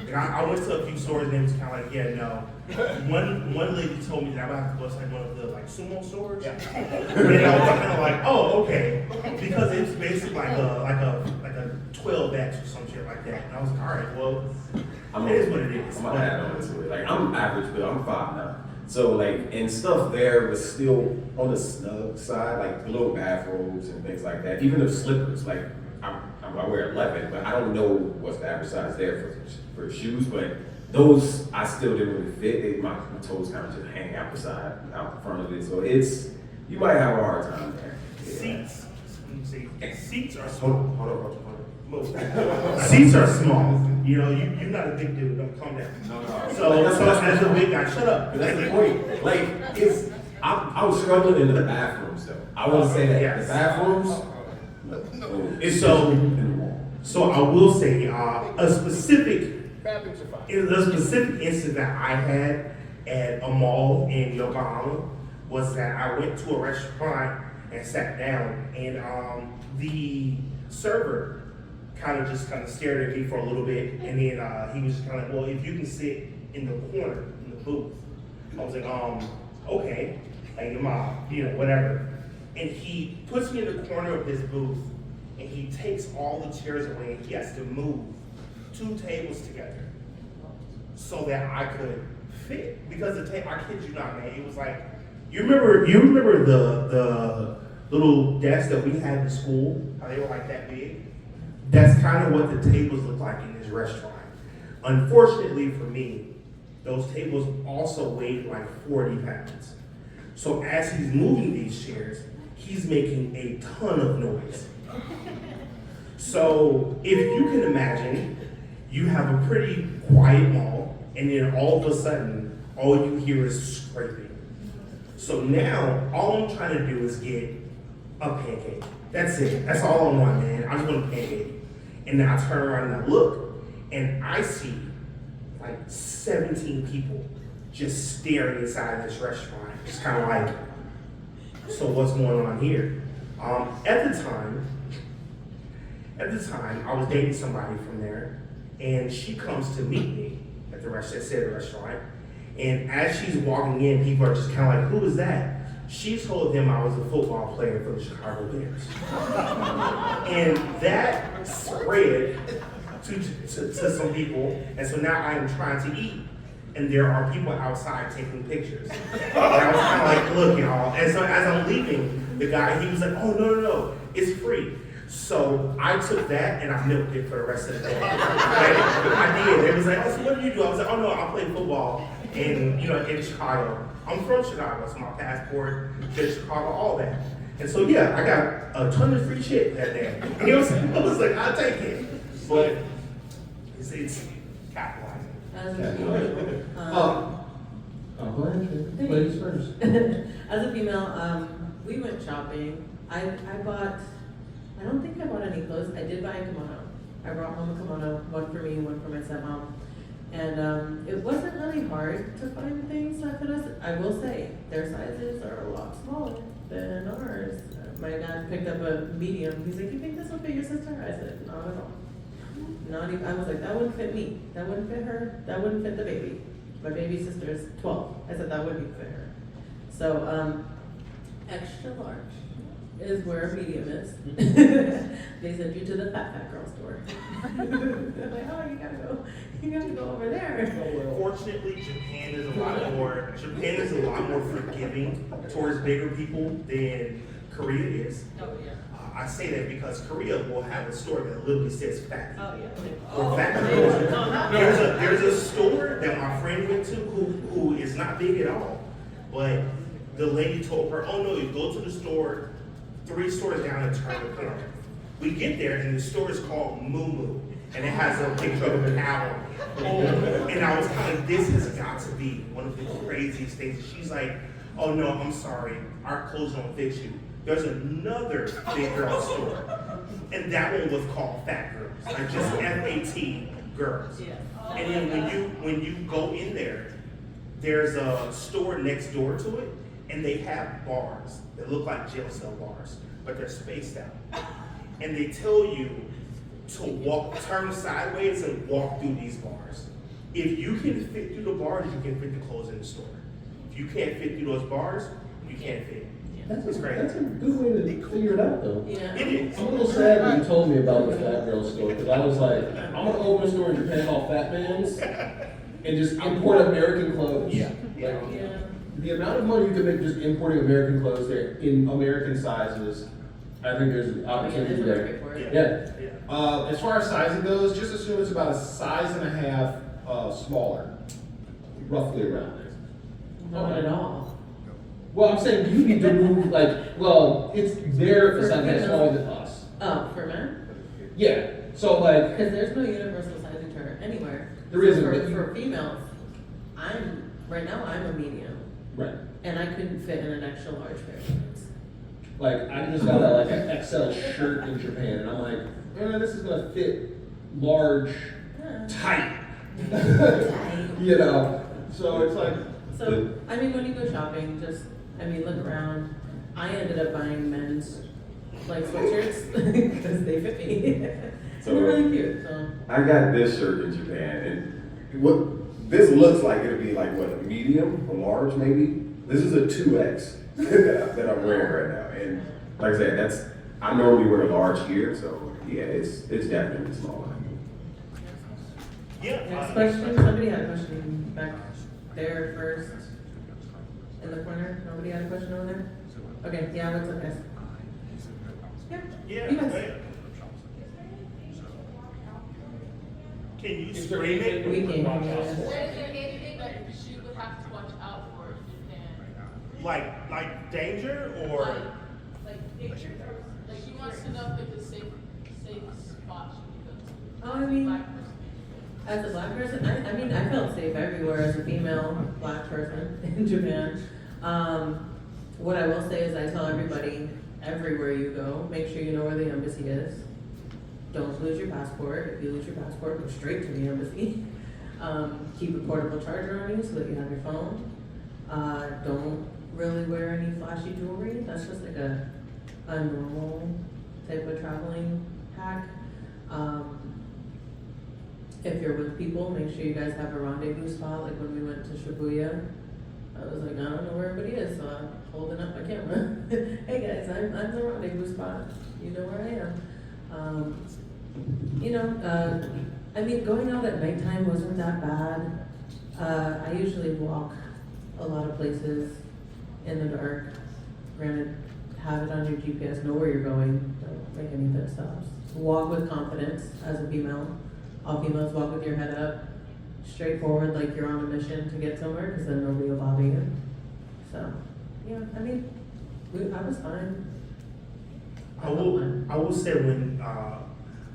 And I went to a few stores and it was kind of like, yeah, no. One lady told me that I would have to go to like one of the like sumo stores. Yeah. And I was kind of like, oh, okay, because it's basically like a 12X or some shit like that. And I was like, all right, well, it is what it is. I'm gonna add on to it. Like I'm average build, I'm 5'9". So like, and stuff there was still on the snug side, like little bathrobes and things like that. Even the slippers, like I wear 11, but I don't know what's the average size there for shoes, but those I still didn't really fit. My toes kind of just hang out the side, out in front of it. So you might have a hard time there. Yeah. Seats are small. Hold on. Seats are small. You know, you're not a big dude. Don't calm down. No. So as a big guy, shut up. That's the point. Like I was struggling in the bathrooms though. I want to say that Yes. the bathrooms. So I will say a specific Bathrooms are fine. incident that I had at a mall in Yokohama was that I went to a restaurant and sat down, and the server kind of stared at me for a little bit, and then he was just kind of like, well, if you can sit in the corner in the booth. I was like, okay, like whatever. And he puts me in the corner of this booth, and he takes all the chairs away, and he has to move 2 tables together so that I could fit. Because the table, I kid you not, man, it was like, you remember the little desks that we had in school, how they were like that big? That's kind of what the tables look like in this restaurant. Unfortunately for me, those tables also weighed like 40 pounds. So as he's moving these chairs, he's making a ton of noise. So if you can imagine, you have a pretty quiet mall, and then all of a sudden, all you hear is scraping. So now, all I'm trying to do is get a pancake. That's it. That's all I want, man. I just want a pancake. And then I turn around and I look, and I see like 17 people just staring inside this restaurant. Just kind of like, so what's going on here? At the time, I was dating somebody from there, and she comes to meet me at the restaurant. And as she's walking in, people are just kind of like, who is that? She told them I was a football player for the Chicago Bears. And that spread to some people, and so now I am trying to eat, and there are people outside taking pictures. And I was kind of like, look, y'all. And so as I'm leaving, the guy, he was like, oh, no, it's free. So I took that and I milked it for the rest of the day. I did. It was like, oh, so what do you do? I was like, oh no, I play football in Chicago. I'm from Chicago, so my passport says Chicago, all that. And so yeah, I got a ton of free shit that day. And I was like, I'll take it. But it's capitalizing. As a Go ahead, ladies first. as a female, we went shopping. I don't think I bought any clothes. I did buy a kimono. I brought home a kimono, one for me, one for my stepmom. And it wasn't really hard to find things that fit us. I will say, their sizes are a lot smaller than ours. My dad picked up a medium. He's like, you think this will fit your sister? I said, not at all. Not even, I was like, that wouldn't fit me. That wouldn't fit her. That wouldn't fit the baby. My baby sister's 12. I said, that wouldn't fit her. So, extra large is where a medium is. They send you to the fat girl store. They're like, oh, you gotta go over there. Fortunately, Japan is a lot more forgiving towards bigger people than Korea is. Oh, yeah. I say that because Korea will have a store that literally says fat. Oh, yeah. Or fat girls. There's a store that my friend went to who is not big at all, but the lady told her, oh no, you go to the store, 3 stores down and turn the corner. We get there and the store is called Moo Moo, and it has a picture of a cow on it. And I was kind of, this has got to be one of the craziest things. She's like, oh no, I'm sorry, our clothes don't fit you. There's another big girl store, and that one was called Fat Girls, like just FAT girls. Yeah. And then when you go in there, there's a store next door to it, and they have bars that look like jail cell bars, but they're spaced out. And they tell you to turn sideways and walk through these bars. If you can fit through the bars, you can fit the clothes in the store. If you can't fit through those bars, you can't fit. That's a good way to figure it out, though. Yeah. It is. I'm a little sad when you told me about the Fat Girl store, because I was like, I'm gonna open a store in Japan called Fat Man's and just import American clothes. Yeah. Like, Yeah. the amount of money you can make just importing American clothes there in American sizes, I think there's an opportunity There's a there. market for it. Yeah. Yeah. As far as sizing goes, just assume it's about a size and a half smaller, roughly around there. Not at all. Well, I'm saying you need to move, well, it's there for For something females. smaller than us. Oh, for men? Yeah, so like, Because there's no universal sizing chart anywhere. There isn't, For, but you- for females, right now I'm a medium, right. and I couldn't fit in an extra large pair of pants. Like, I just got an XL shirt in Japan, and I'm like, this is gonna fit large, tight. You know, so it's like, So, I mean, when you go shopping, look around. I ended up buying men's, sweatshirts, because they fit me. And So- they're really cute, so. I got this shirt in Japan, and this looks like it'll be like what, a medium, a large maybe. This is a 2X that I'm wearing right now, and like I said, I normally wear a large here, so yeah, it's definitely smaller. Yeah. Next question, somebody had a question back there first. In the corner, nobody had a question over there? Okay, yeah, what's up, guys? Yeah. Yeah. You guys. Yeah. Can you Is there scream anything it? We can hear you. Is there anything that she would have to watch out for in Japan? Like danger or? Like she wants to know if it's a safe spot she can go to. Oh, I mean, Black person. as a black person, I felt safe everywhere as a female black person in Japan. What I will say is I tell everybody, everywhere you go, make sure you know where the embassy is. Don't lose your passport. If you lose your passport, go straight to the embassy. Keep a portable charger on you so that you have your phone. Don't really wear any flashy jewelry. That's just like a normal type of traveling hack. If you're with people, make sure you guys have a rendezvous spot. Like when we went to Shibuya, I was like, I don't know where everybody is, so I'm holding up my camera. Hey guys, I'm the rendezvous spot. You know where I am. Going out at nighttime wasn't that bad. I usually walk a lot of places in the dark. Granted, have it on your GPS, know where you're going, don't make any pit stops. Walk with confidence as a female. All females walk with your head up, straightforward, like you're on a mission to get somewhere, because then nobody will bother you. So, yeah, I was fine. I will say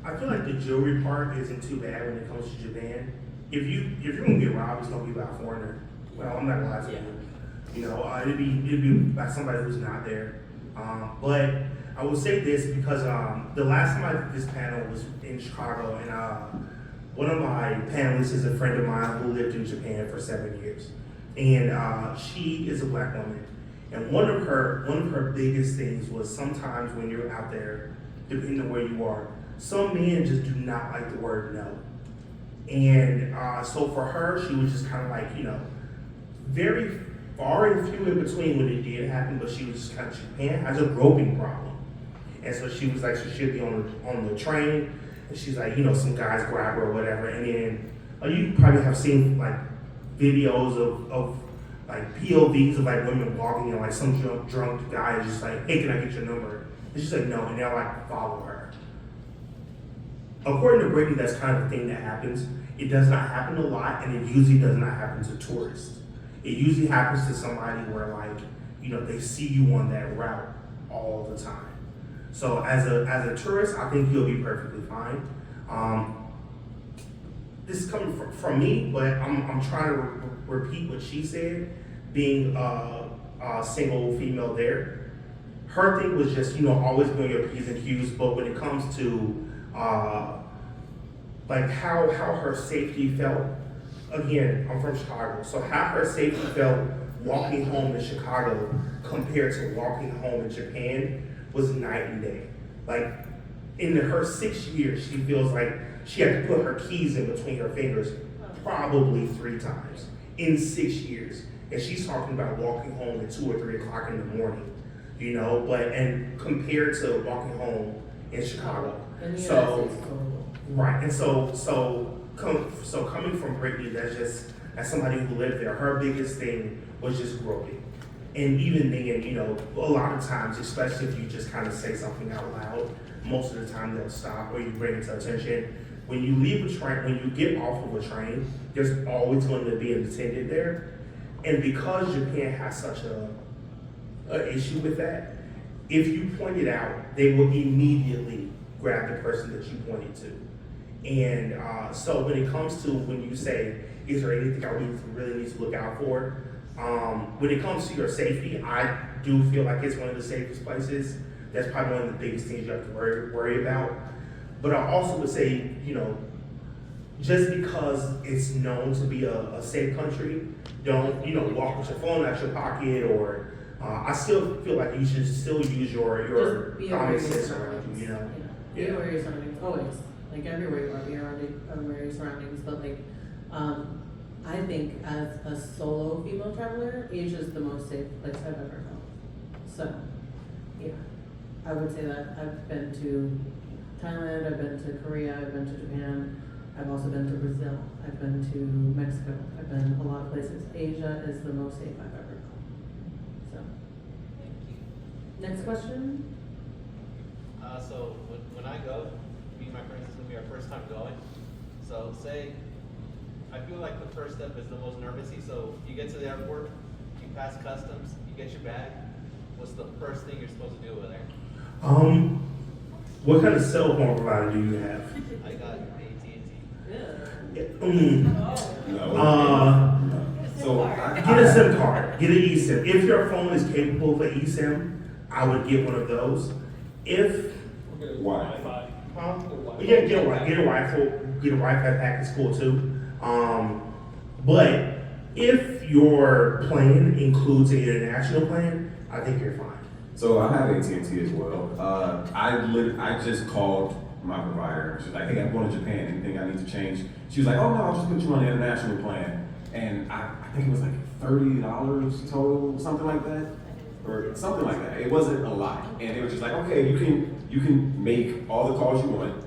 I feel like the jewelry part isn't too bad when it comes to Japan. If you're gonna get robbed, it's gonna be by a foreigner. Well, I'm not gonna lie to you. You know, it'd be by somebody who's not there. But I will say this because the last time I did this panel was in Chicago, and one of my panelists is a friend of mine who lived in Japan for 7 years, and she is a black woman. And one of her biggest things was sometimes when you're out there, depending on where you are, some men just do not like the word no. And so for her, she was just kind of like, very far and few in between when it did happen, but she was just kind of, Japan has a groping problem. And so she was like, so she'd be on the train, and she's like, some guys grab her or whatever, and then you probably have seen like videos of like POVs of like women walking and like some drunk guy is just like, hey, can I get your number? And she's like, no, and they'll like follow her. According to Brittany, that's kind of the thing that happens. It does not happen a lot, and it usually does not happen to tourists. It usually happens to somebody where they see you on that route all the time. So as a tourist, I think you'll be perfectly fine. This is coming from me, but I'm trying to repeat what she said, being a single female there. Her thing was just, always be on your P's and Q's, but when it comes to like how her safety felt, again, I'm from Chicago, so how her safety felt walking home in Chicago compared to walking home in Japan was night and day. Like, in her 6 years, she feels like she had to put her keys in between her fingers probably 3 times in 6 years. And she's talking about walking home at 2 or 3 o'clock in the morning, you know, and compared to walking home in Chicago. So, right, and so coming from Brittany, as somebody who lived there, her biggest thing was just growing. And even then, you know, a lot of times, especially if you just kind of say something out loud, most of the time they'll stop or you bring it to attention. When you leave a train, when you get off of a train, there's always going to be an attendant there. And because Japan has such a issue with that, if you point it out, they will immediately grab the person that you pointed to. And so when it comes to when you say, is there anything I really need to look out for? When it comes to your safety, I do feel like it's one of the safest places. That's probably one of the biggest things you have to worry about. But I also would say, you know, just because it's known to be a safe country, don't, you know, walk with your phone out your pocket or, I still feel like you should still use your common sense around you, you know? Yeah. Be aware of your surroundings, always. Like everywhere you are, be aware of your surroundings. But like, I think as a solo female traveler, Asia is the most safe place I've ever felt. So, yeah, I would say that I've been to Thailand, I've been to Korea, I've been to Japan, I've also been to Brazil, I've been to Mexico, I've been a lot of places. Asia is the most safe I've ever felt. So, next question. So when I go, me and my friends, it's gonna be our first time going. So say, I feel like the first step is the most nervousy. So you get to the airport, you pass customs, you get your bag. What's the first thing you're supposed to do over there? What kind of cell phone provider do you have? I got AT&T. So Get a SIM card, get an eSIM. If your phone is capable of an eSIM, I would get one of those. If why? yeah, get a Wi-Fi pack is cool too. But if your plan includes an international plan, I think you're fine. So I have AT&T as well. I just called my provider. She's like, hey, I'm going to Japan. Anything I need to change? She was like, oh no, I'll just put you on the international plan. And I think it was like $30 total, something like that, or something like that. It wasn't a lot, and they were just like, okay, you can make all the calls you want,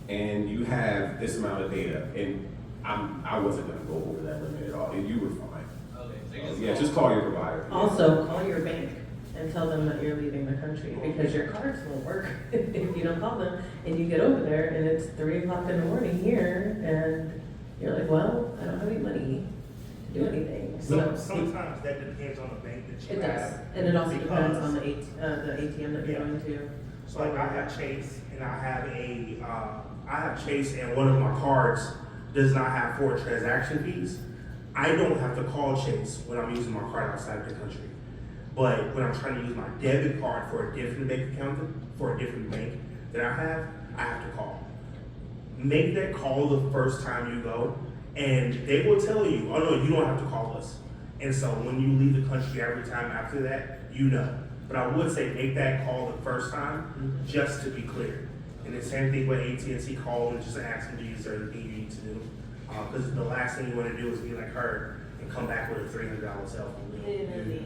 and you have this amount of data. And I wasn't gonna go over that limit at all, and you were fine. Okay, so Yeah, just call your provider. Also, call your bank and tell them that you're leaving the country because your cards won't work if you don't call them. And you get over there and it's 3 o'clock in the morning here, and you're like, well, I don't have any money to do anything. So Sometimes that depends on the bank that you it does, have. and it also depends because- on the ATM that you're Yeah. going to. So like I have Chase and I have Chase and one of my cards does not have 4 transaction fees. I don't have to call Chase when I'm using my card outside the country. But when I'm trying to use my debit card for a different bank account, for a different bank that I have to call. Make that call the first time you go, and they will tell you, oh no, you don't have to call us. And so when you leave the country every time after that, you know. But I would say make that call the first time, just to be clear. And the same thing with AT&T call and just ask them, is there anything you need to do? Because the last thing you want to do is be like her and come back with a $300 cell phone bill.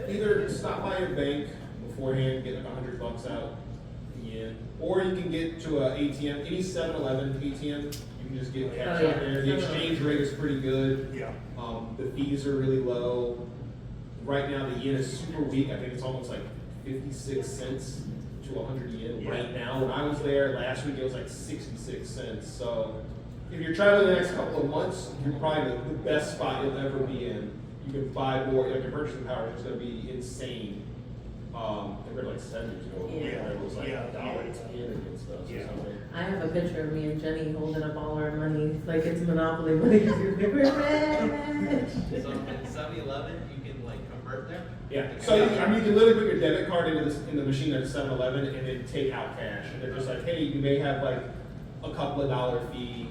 Either stop by your bank beforehand, get like $100 out yen, or you can get to a ATM, any 7-Eleven ATM, you can just get cash out there. The exchange rate is pretty good. Yeah. The fees are really low. Right now, the yen is super weak. I think it's almost like 56 cents to 100 yen right now. When I was there last week, it was like 66 cents. So if you're traveling the next couple of months, you're probably the best spot you'll ever be in. You can buy more, like your purchasing power is going to be insane. Compared to like 7 years ago, Yeah. it was like Yeah. $1.10 and stuff. Yeah. So something. I have a picture of me and Jenny holding up all our money like it's Monopoly money. We're rich. So in 7-Eleven, you can like convert there. Yeah. So you can literally put your debit card in the machine at 7-Eleven and then take out cash. And they're just like, hey, you may have like a couple of dollar fee,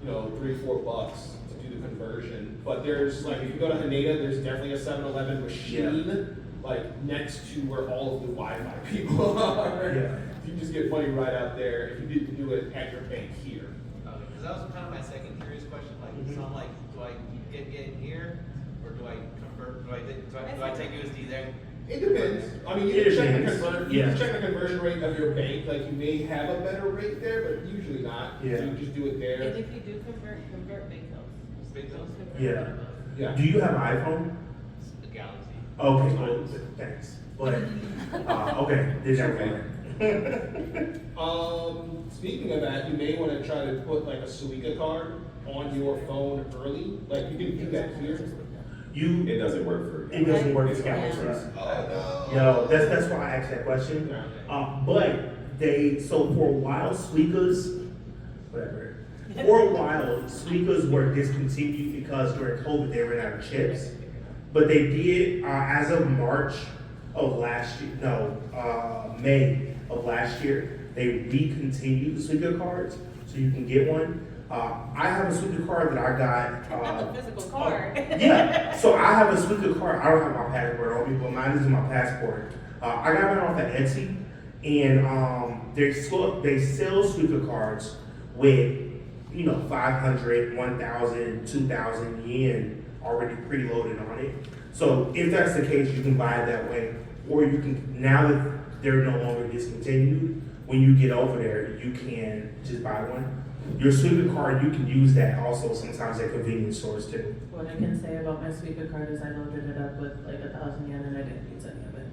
$3-4 to do the conversion, but there's like, if you go to Haneda, there's definitely a 7-Eleven machine, like next to where all of the Wi-Fi people are. Yeah. You just get money right out there if you didn't do it at your bank here. Because that was kind of my second curious question. Like, so I'm like, do I get in here, or do I convert? Do I take USD there? It depends. I mean, you It can check the depends. you can check the conversion rate of your bank. Like, you may have a better rate there, but usually not. Yeah. You just do it And there. if you do convert big bills. Big bills? Yeah. Yeah. Do you have an iPhone? The Galaxy. Okay, cool. Thanks. But, okay, did that Okay. one. Speaking of that, you may want to try to put like a Suica card on your phone early. Like, you can do that here. It doesn't work for. It doesn't work It's for Galaxies. Oh, Yo, that's why I asked that question. But so for a while, Suicas, whatever. For a while, Suicas were discontinued because during COVID they ran out of chips. But they did, as of March of last year, May of last year, they recontinued the Suica cards, so you can get one. I have a Suica card that I got. A physical card. Yeah, so I have a Suica card. I don't have my passport on me, but mine is in my passport. I got mine off of Etsy, and they sell Suica cards with 500, 1,000, 2,000 yen already preloaded on it. So if that's the case, you can buy it that way, or you can, now that they're no longer discontinued, when you get over there, you can just buy one. Your Suica card, you can use that also sometimes at convenience stores too. What I can say about my Suica card is I loaded it up with like 1,000 yen and I didn't use any of it.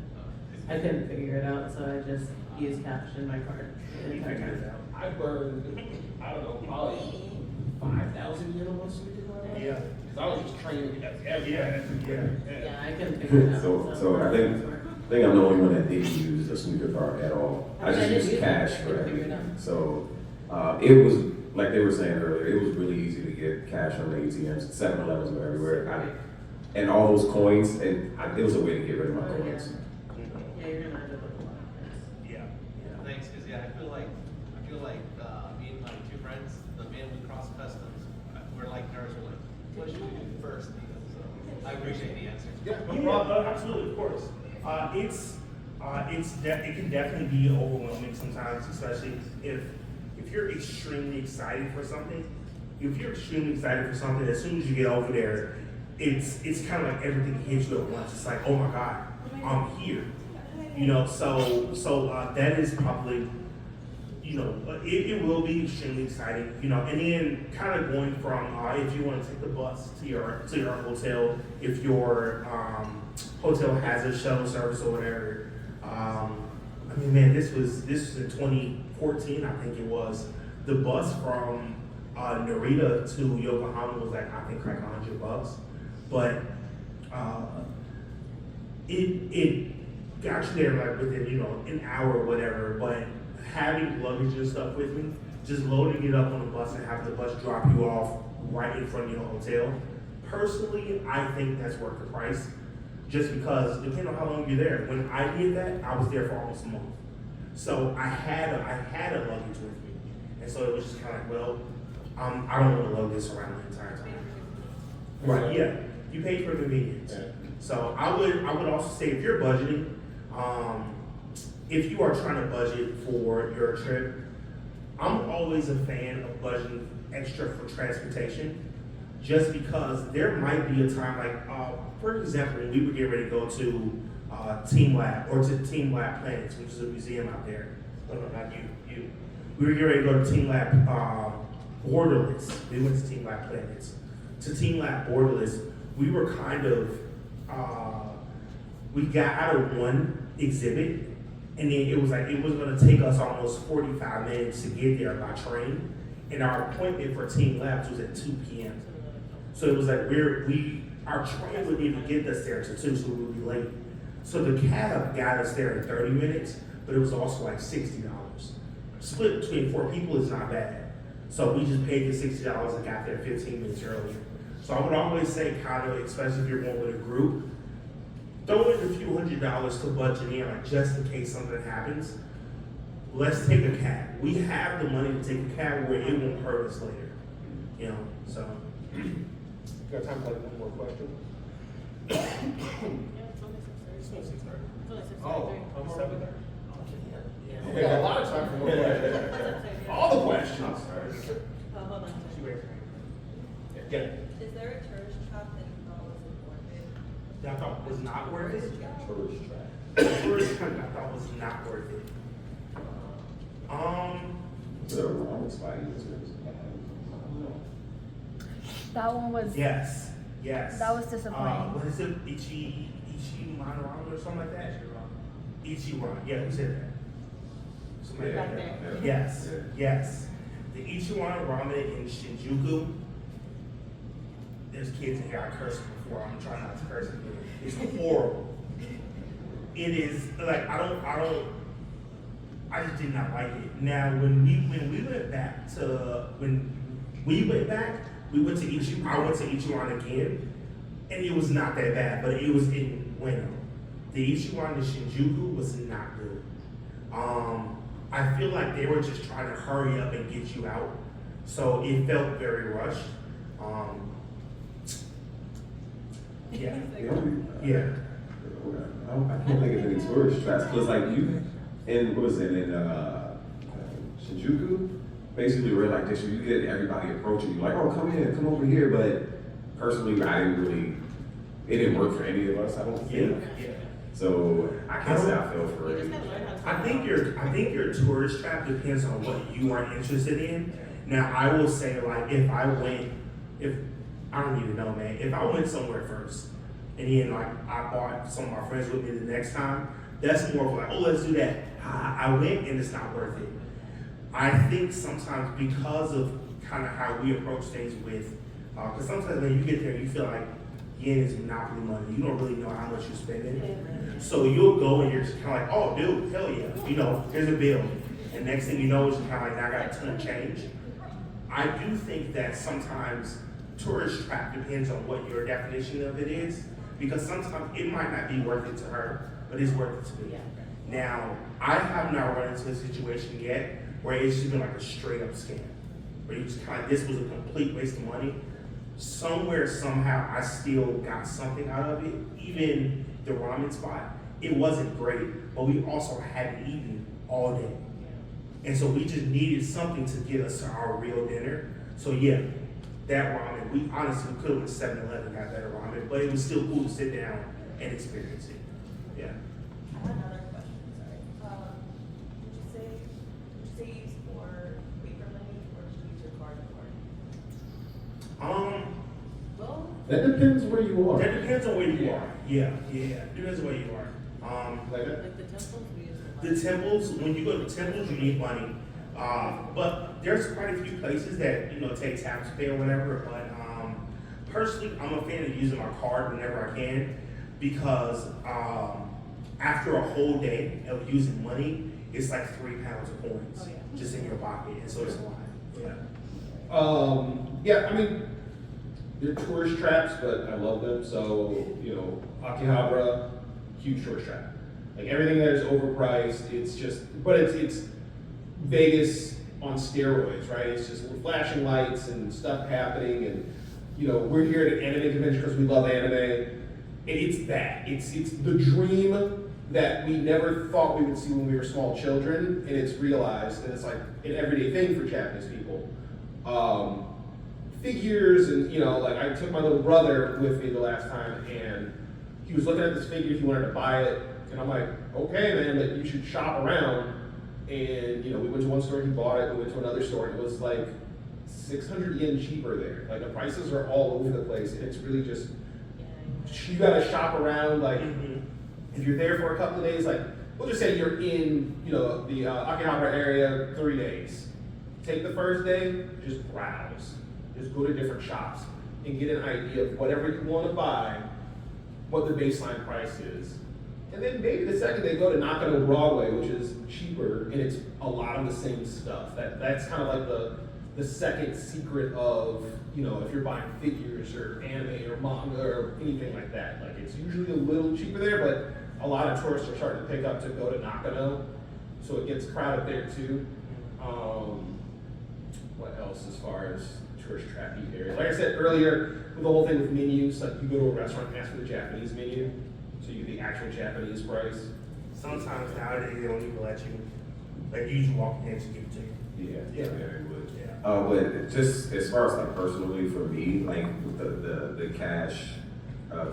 I couldn't figure it out, so I just used cash in my card. the entire time. I burned, I don't know, probably 5,000 yen on my Suica card. Yeah. Because I was just training every Yeah. Yeah, I couldn't figure it out. So I think I'm the only one that didn't use the Suica card at all. I just used cash for everything. So it was, like they were saying earlier, it was really easy to get cash on the ATMs. 7-Elevens were everywhere. And all those coins, and it was a way to get rid of my coins. Yeah, you're gonna end up with a lot of things. Yeah. Thanks, because I feel like me and my two friends, the minute we cross customs, we're like nerds. We're like, what should we do first? So I appreciate the answer. Yeah, no Yeah, problem. absolutely, of course. It can definitely be overwhelming sometimes, especially if you're extremely excited for something. If you're extremely excited for something, as soon as you get over there, it's kind of like everything hits you at once. It's like, oh my God, I'm here. So that is probably, it will be extremely exciting, and then kind of going from, if you want to take the bus to your hotel, if your hotel has a shuttle service or whatever. I mean, man, this was in 2014, I think it was. The bus from Narita to Yokohama was like $100, but it got you there like within an hour or whatever. But having luggage and stuff with me, just loading it up on the bus and having the bus drop you off right in front of your hotel. Personally, I think that's worth the price. Just because, depending on how long you're there. When I did that, I was there for almost a month. So I had a luggage with me. And so it was just kind of like, well, I don't want to lug this around the entire time. Right, yeah. You pay for convenience. Yeah. So I would also say if you're budgeting, if you are trying to budget for your trip, I'm always a fan of budgeting extra for transportation. Just because there might be a time, like, for example, when we were getting ready to go to Team Lab, or to Team Lab Planets, which is a museum out there. No, not you. We were getting ready to go to Team Lab Borderless. We went to Team Lab Planets. To Team Lab Borderless, we were kind of, we got out of one exhibit, and then it was gonna take us almost 45 minutes to get there by train, and our appointment for Team Labs was at 2 p.m. So it was like our train wouldn't even get us there until 2, so we would be late. So the cab got us there in 30 minutes, but it was also like $60. Split between 4 people is not bad. So we just paid the $60 and got there 15 minutes earlier. So I would always say, kind of, especially if you're going with a group, throw in a few $100s to budget in, like just in case something happens. Let's take a cab. We have the money to take a cab where it won't hurt us later. So. got time for like one more question? Yeah, it's only 6:30. It's only 6:33. I'm 7:30. Yeah. We got a lot of time for more questions. All the questions. Oh, hold on. She raised her hand. Get it. Is there a tourist trap that you thought wasn't worth it? That I thought was not worth it. Tourist trap. Tourist trap I thought was not worth it. The ramen spot you was That one was. Yes, yes. That was disappointing. What is it? Ichiran ramen or something like that? Ichiran. Yeah, who said that? Somebody Yeah, like yeah, that. yeah. Yes, Yeah. yes. The Ichiran ramen in Shinjuku. There's kids in here. I cursed before. I'm trying not to curse again. It's horrible. It is like I just did not like it. Now when we went back to we went to Ichiran. I went to Ichiran again, and it was not that bad, but it was in Ueno. The Ichiran in Shinjuku was not good. I feel like they were just trying to hurry up and get you out, so it felt very rushed. Yeah. Yeah. I can't think of any tourist traps because like you in what was it in Shinjuku, basically we're like this. You get everybody approaching you like, oh come in, come over here. But personally, it didn't work for any of us. I don't think. Yeah. So I can't say I feel for it. I think your tourist trap depends on what you are interested in. Now I will say like if I don't even know, man. If I went somewhere first and then like I brought some of my friends with me the next time, that's more of like, oh, let's do that. I went and it's not worth it. I think sometimes because of kind of how we approach things with, because sometimes when you get there, you feel like yen is monopoly money. You don't really know how much you're spending. So you'll go and you're just kind of like, oh, dude, hell yeah. You know, here's a bill. And next thing you know, it's kind of like, now I got a ton of change. I do think that sometimes tourist trap depends on what your definition of it is, because sometimes it might not be worth it to her, but it's worth it to me. Now, I have not run into a situation yet where it's just been like a straight up scam, where you just kind of, this was a complete waste of money. Somewhere, somehow, I still got something out of it. Even the ramen spot, it wasn't great, but we also hadn't eaten all day. And so we just needed something to get us to our real dinner. So yeah, that ramen, we honestly could have went to 7-Eleven and got better ramen, but it was still cool to sit down and experience it. Yeah. I have another question, sorry. Would you say you use more paper money or did you use your card more? Well, That depends where you are. That depends on where you are. Yeah. Depends on where you are. Like, like the temples, we use The temples, when you go to the temples, you need money. But there's quite a few places that, take tap to pay or whatever. But personally, I'm a fan of using my card whenever I can, because after a whole day of using money, it's like 3 pounds of coins just in your pocket. And so it's a lot. Yeah. Yeah, I mean, they're tourist traps, but I love them. So, Akihabara, huge tourist trap. Like everything there is overpriced. It's Vegas on steroids, right? It's just flashing lights and stuff happening, and we're here at an anime convention because we love anime. And it's that. It's the dream that we never thought we would see when we were small children, and it's realized, and it's like an everyday thing for Japanese people. Figures, and like I took my little brother with me the last time, and he was looking at this figure, he wanted to buy it, and I'm like, okay man, but you should shop around. And we went to one store, he bought it, we went to another store, and it was like 600 yen cheaper there. Like the prices are all over the place, and it's really just, you gotta shop around. Like if you're there for a couple of days, like we'll just say you're in the Akihabara area 3 days. Take the first day, just browse. Just go to different shops and get an idea of whatever you want to buy, what the baseline price is. And then maybe the second day go to Nakano Broadway, which is cheaper, and it's a lot of the same stuff. That's kind of like the second secret of, if you're buying figures or anime or manga or anything like that. Like it's usually a little cheaper there, but a lot of tourists are starting to pick up to go to Nakano, so it gets crowded there too. What else as far as tourist trap area. Like I said earlier, with the whole thing with menus, like you go to a restaurant and ask for the Japanese menu, so you get the actual Japanese price. Sometimes nowadays they don't even let you, like you just walk in to give it to you. Yeah, Yeah. it would. Yeah. But just as far as like personally for me, like with the cash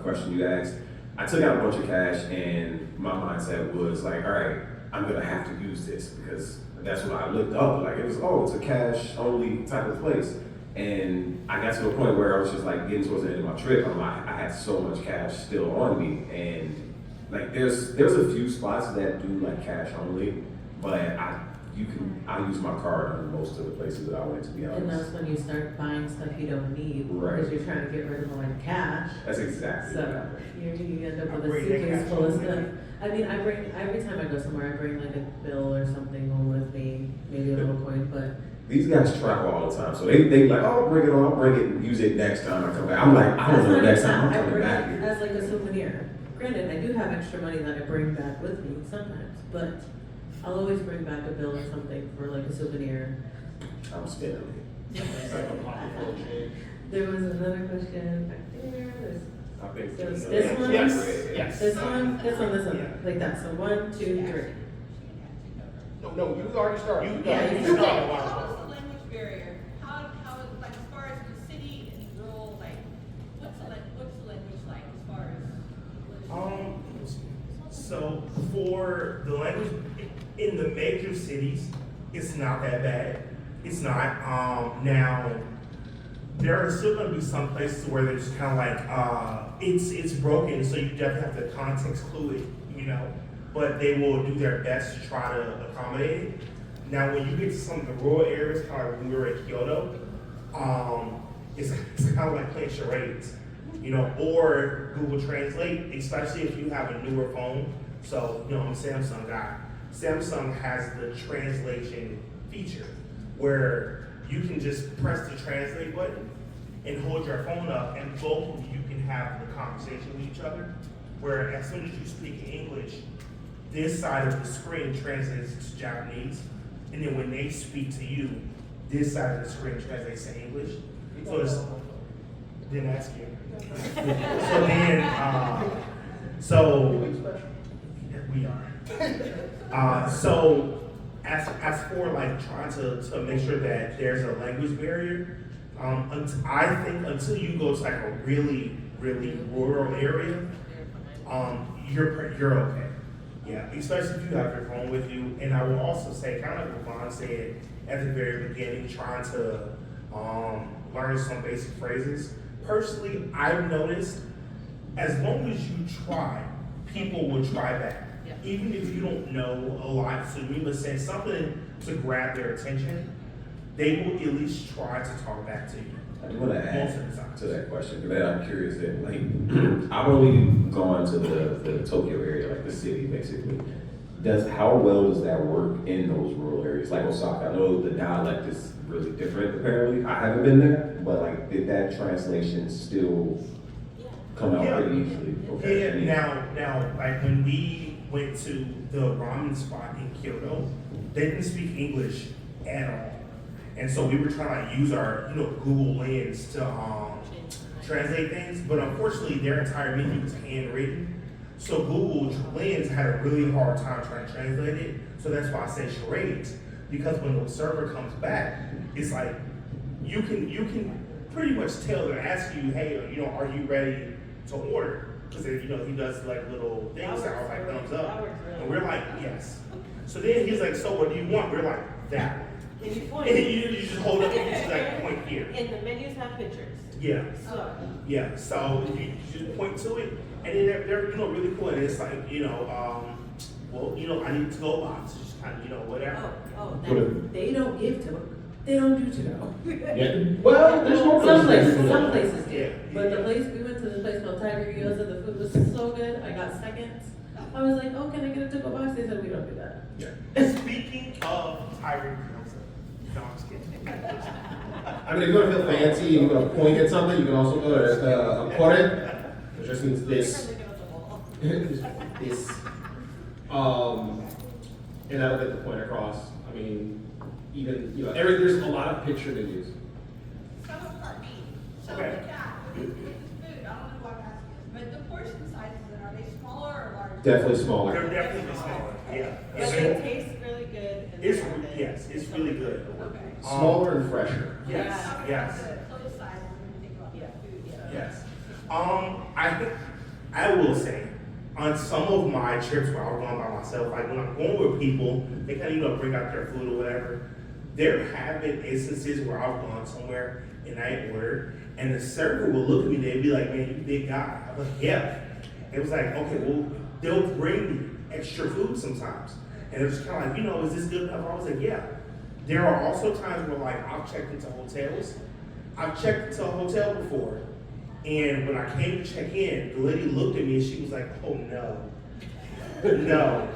question you asked, I took out a bunch of cash and my mindset was like, all right, I'm gonna have to use this because that's what I looked up. Like it was, oh, it's a cash only type of place. And I got to a point where I was just like getting towards the end of my trip. I'm like, I had so much cash still on me, and like there's a few spots that do like cash only, but I use my card on most of the places that I went, to be honest. And that's when you start buying stuff you don't need, Right. because you're trying to get rid of like cash. That's exactly what So happened. you end up with a Bring that suitcase cash full of home with stuff. you. I mean, I bring, every time I go somewhere, I bring like a bill or something home with me, maybe a little coin, but These guys travel all the time, so they like, oh, bring it on, I'll bring it and use it next time I come back. I'm like, I don't that's know not next even time I'm that. I coming bring back it here. as like a souvenir. Granted, I do have extra money that I bring back with me sometimes, but I'll always bring back a bill or something for like a souvenir. I'm spending it. It's like a pocket full of change. There was another question back there. There's I think This it's- one? Yes. this one, like that. So 1, 2, 3. No, you already started. You- Yeah, you you started. How is the language barrier? How is, like, as far as the city and rural, like, what's the language like as far as? So for the language in the major cities, it's not that bad. It's not. Now there are still going to be some places where there's kind of like it's broken, so you definitely have to context clue it, you know. But they will do their best to try to accommodate it. Now, when you get to some of the rural areas, kind of like when we were in Kyoto, it's kind of like playing charades, you know, or Google Translate, especially if you have a newer phone. So, you know, I'm a Samsung guy. Samsung has the translation feature where you can just press the translate button and hold your phone up, and both of you can have the conversation with each other. Where as soon as you speak English, this side of the screen translates to Japanese, and then when they speak to you, this side of the screen translates to English. So it's, didn't ask you. So then, we are. So as for like trying to make sure that there's a language barrier, I think until you go to like a really rural area, you're okay. Yeah, especially if you have your phone with you. And I will also say, kind of like what Vaughn said at the very beginning, trying to learn some basic phrases. Personally, I've noticed as long as you try, people will try back. Yeah. Even if you don't know a lot, so we must say something to grab their attention, they will at least try to talk back to you. I do want to Most of add the time. to that question, because I'm curious that, like, I've only gone to the Tokyo area, like the city, basically. How well does that work in those rural areas? Like Osaka, I know the dialect is really different, apparently. I haven't been there, but like, did that translation still come out Yeah. pretty easily? Okay. Yeah, now, like when we went to the ramen spot in Kyoto, they didn't speak English at all. And so we were trying to use our, Google Lens to translate things, but unfortunately their entire menu was handwritten. So Google Lens had a really hard time trying to translate it. So that's why I say charades, because when the server comes back, it's like you can pretty much tell they're asking you, hey, are you ready to order? Because he does like little things that are like thumbs up, and we're like, yes. So then he's like, so what do you want? We're like, that one. And you And point. you just hold up and you just like point here. And the menus have pictures. Yeah. So. Yeah, so you just point to it, and then they're really cool, and it's like, I need to go box, just kind of, whatever. They don't give to them. They don't do to go. Yeah. Well, there's more Some places. places do. Yeah. But the place, we went to this place called Tiger Gyoza, the food was so good, I got seconds. I was like, oh, can I get a to-go box? They said, we don't do that. Yeah. Speaking of Tiger Gyoza, no, I'm just kidding. I mean, if you want to feel fancy and you're going to point at something, you can also go to a kore, which just means this. This. And that'll get the point across. I mean, even, there's a lot of picture menus. Some of they smaller or larger? Definitely smaller. They're definitely smaller, yeah. But they taste really good. And It's, they're worth it. yes, it's really good. Okay. Smaller and fresher. Yes, yes. The close size when you think about Yeah. food, yeah. Yes. I will say, on some of my trips where I was going by myself, like when I'm going with people, they kind of, bring out their food or whatever. There have been instances where I've gone somewhere and I ordered, and the server will look at me, they'd be like, man, you big guy. I'm like, yeah. It was like, okay, well, they'll bring me extra food sometimes. And it was kind of like, is this good enough? I was like, yeah. There are also times where like I've checked into hotels. I've checked into a hotel before, and when I came to check in, the lady looked at me and she was like, oh no, no.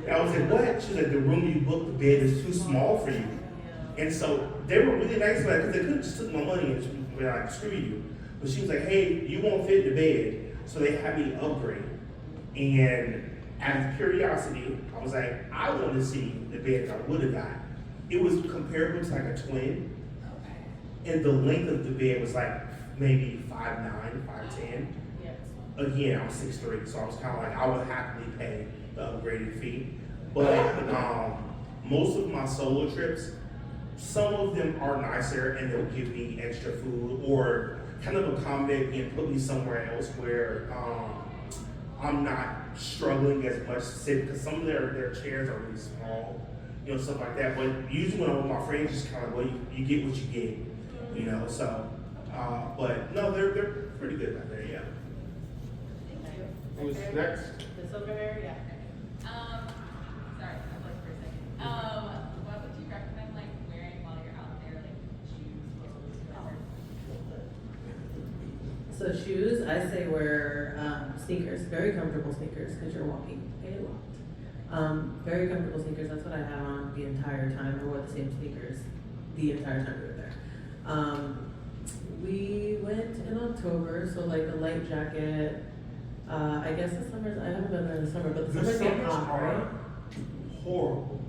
And I was like, what? She was like, the room you booked, the bed is too small for you. And so they were really nice about it because they could have just took my money and be like, screw you. But she was like, hey, you won't fit the bed. So they had me upgrade. And out of curiosity, I was like, I want to see the bed that I would have got. It was comparable to like a twin. And the length of the bed was like maybe 5'9", 5'10". Yes. Again, I'm 6'3", so I was kind of like, I would happily pay the upgraded fee. But most of my solo trips, some of them are nicer and they'll give me extra food or kind of accommodate me and put me somewhere else where I'm not struggling as much to sit, because some of their chairs are really small, stuff like that. But usually when I'm with my friends, just kind of, well, you get what you get, so. But no, they're pretty good out there, yeah. Thank you. Who's next? This over here, yeah. Sorry, I'm like for a second. What would you recommend like wearing while you're out there, like shoes, clothes, whatever? So shoes, I say wear sneakers, very comfortable sneakers, because you're walking a lot. Very comfortable sneakers, that's what I had on the entire time. I wore the same sneakers the entire time we were there. We went in October, so like a light jacket. I guess the summers, I haven't been there in the summer, but the The summers get summers hot, are right? horrible.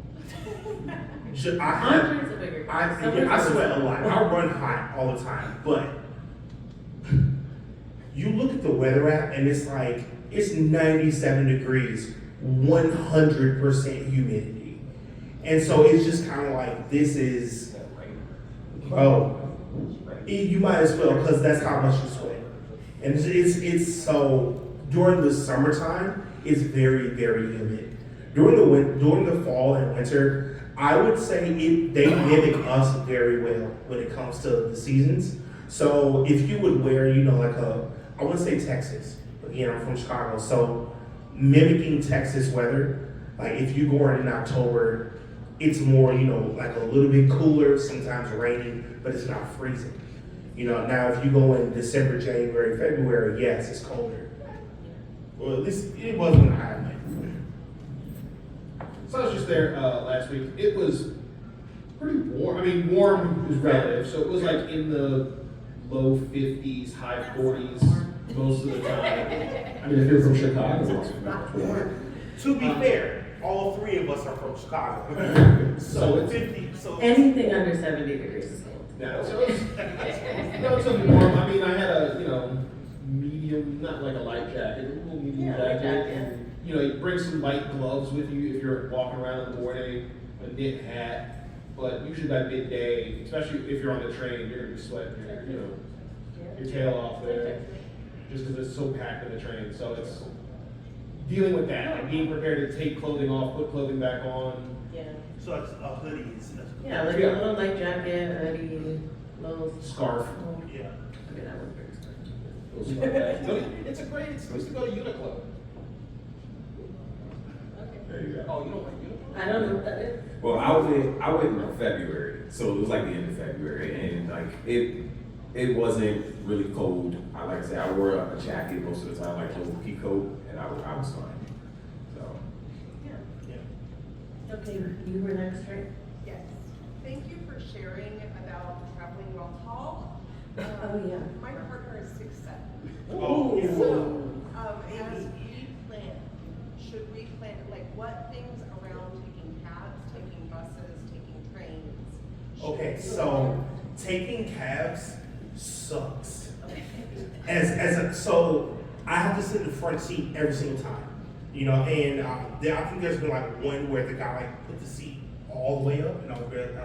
Andre's a bigger guy. I sweat a lot. I run hot all the time, but you look at the weather app and it's like, it's 97 degrees, 100% humidity. And so it's just kind of like, this is, bro, you might as well, because that's how much you sweat. And it's so, during the summertime, it's very, very humid. During the fall and winter, I would say they mimic us very well when it comes to the seasons. So if you would wear, I wouldn't say Texas. Again, I'm from Chicago, so mimicking Texas weather, like if you go in October, it's more, like a little bit cooler, sometimes raining, but it's not freezing. Now if you go in December, January, February, yes, it's colder. Well, at least it wasn't high. So I was just there last week. It was pretty warm. I mean, warm is relative. So it was like in the low 50s, high 40s most of the time. I mean, if you're from Chicago, it's not warm. To be fair, all three of us are from Chicago. So it's 50, so Anything under 70 degrees is cold. Yeah, so it's warm. I mean, I had a medium, not like a light jacket, a little medium Yeah, light jacket. jacket. And, you bring some light gloves with you if you're walking around in the morning, a knit hat. But usually by midday, especially if you're on the train, you're gonna be sweating your tail off there, just because it's so packed in the train. So it's dealing with that, like being prepared to take clothing off, put clothing back on. Yeah. So it's a hoodie. Yeah, like a little light jacket, hoodie, little Scarf. Yeah. Okay, that was very expensive. Those scarf bags. It's a great excuse to go to Uniqlo. There you go. Oh, you don't like Uniqlo? I don't know what that is. Well, I went in February, so it was like the end of February, and like it wasn't really cold. Like I said, I wore a jacket most of the time, like a little pea coat, and I was fine. So. Yeah. Okay, you were next, right? Yes. Thank you for sharing about traveling while tall. Oh, yeah. My partner is 6'7". Oh, yeah. So, as we plan, should we plan, like what things around taking cabs, taking buses, taking trains? Okay, so taking cabs sucks. So I have to sit in the front seat every single time. You know, and I think there's been like one where the guy like put the seat all the way up, and I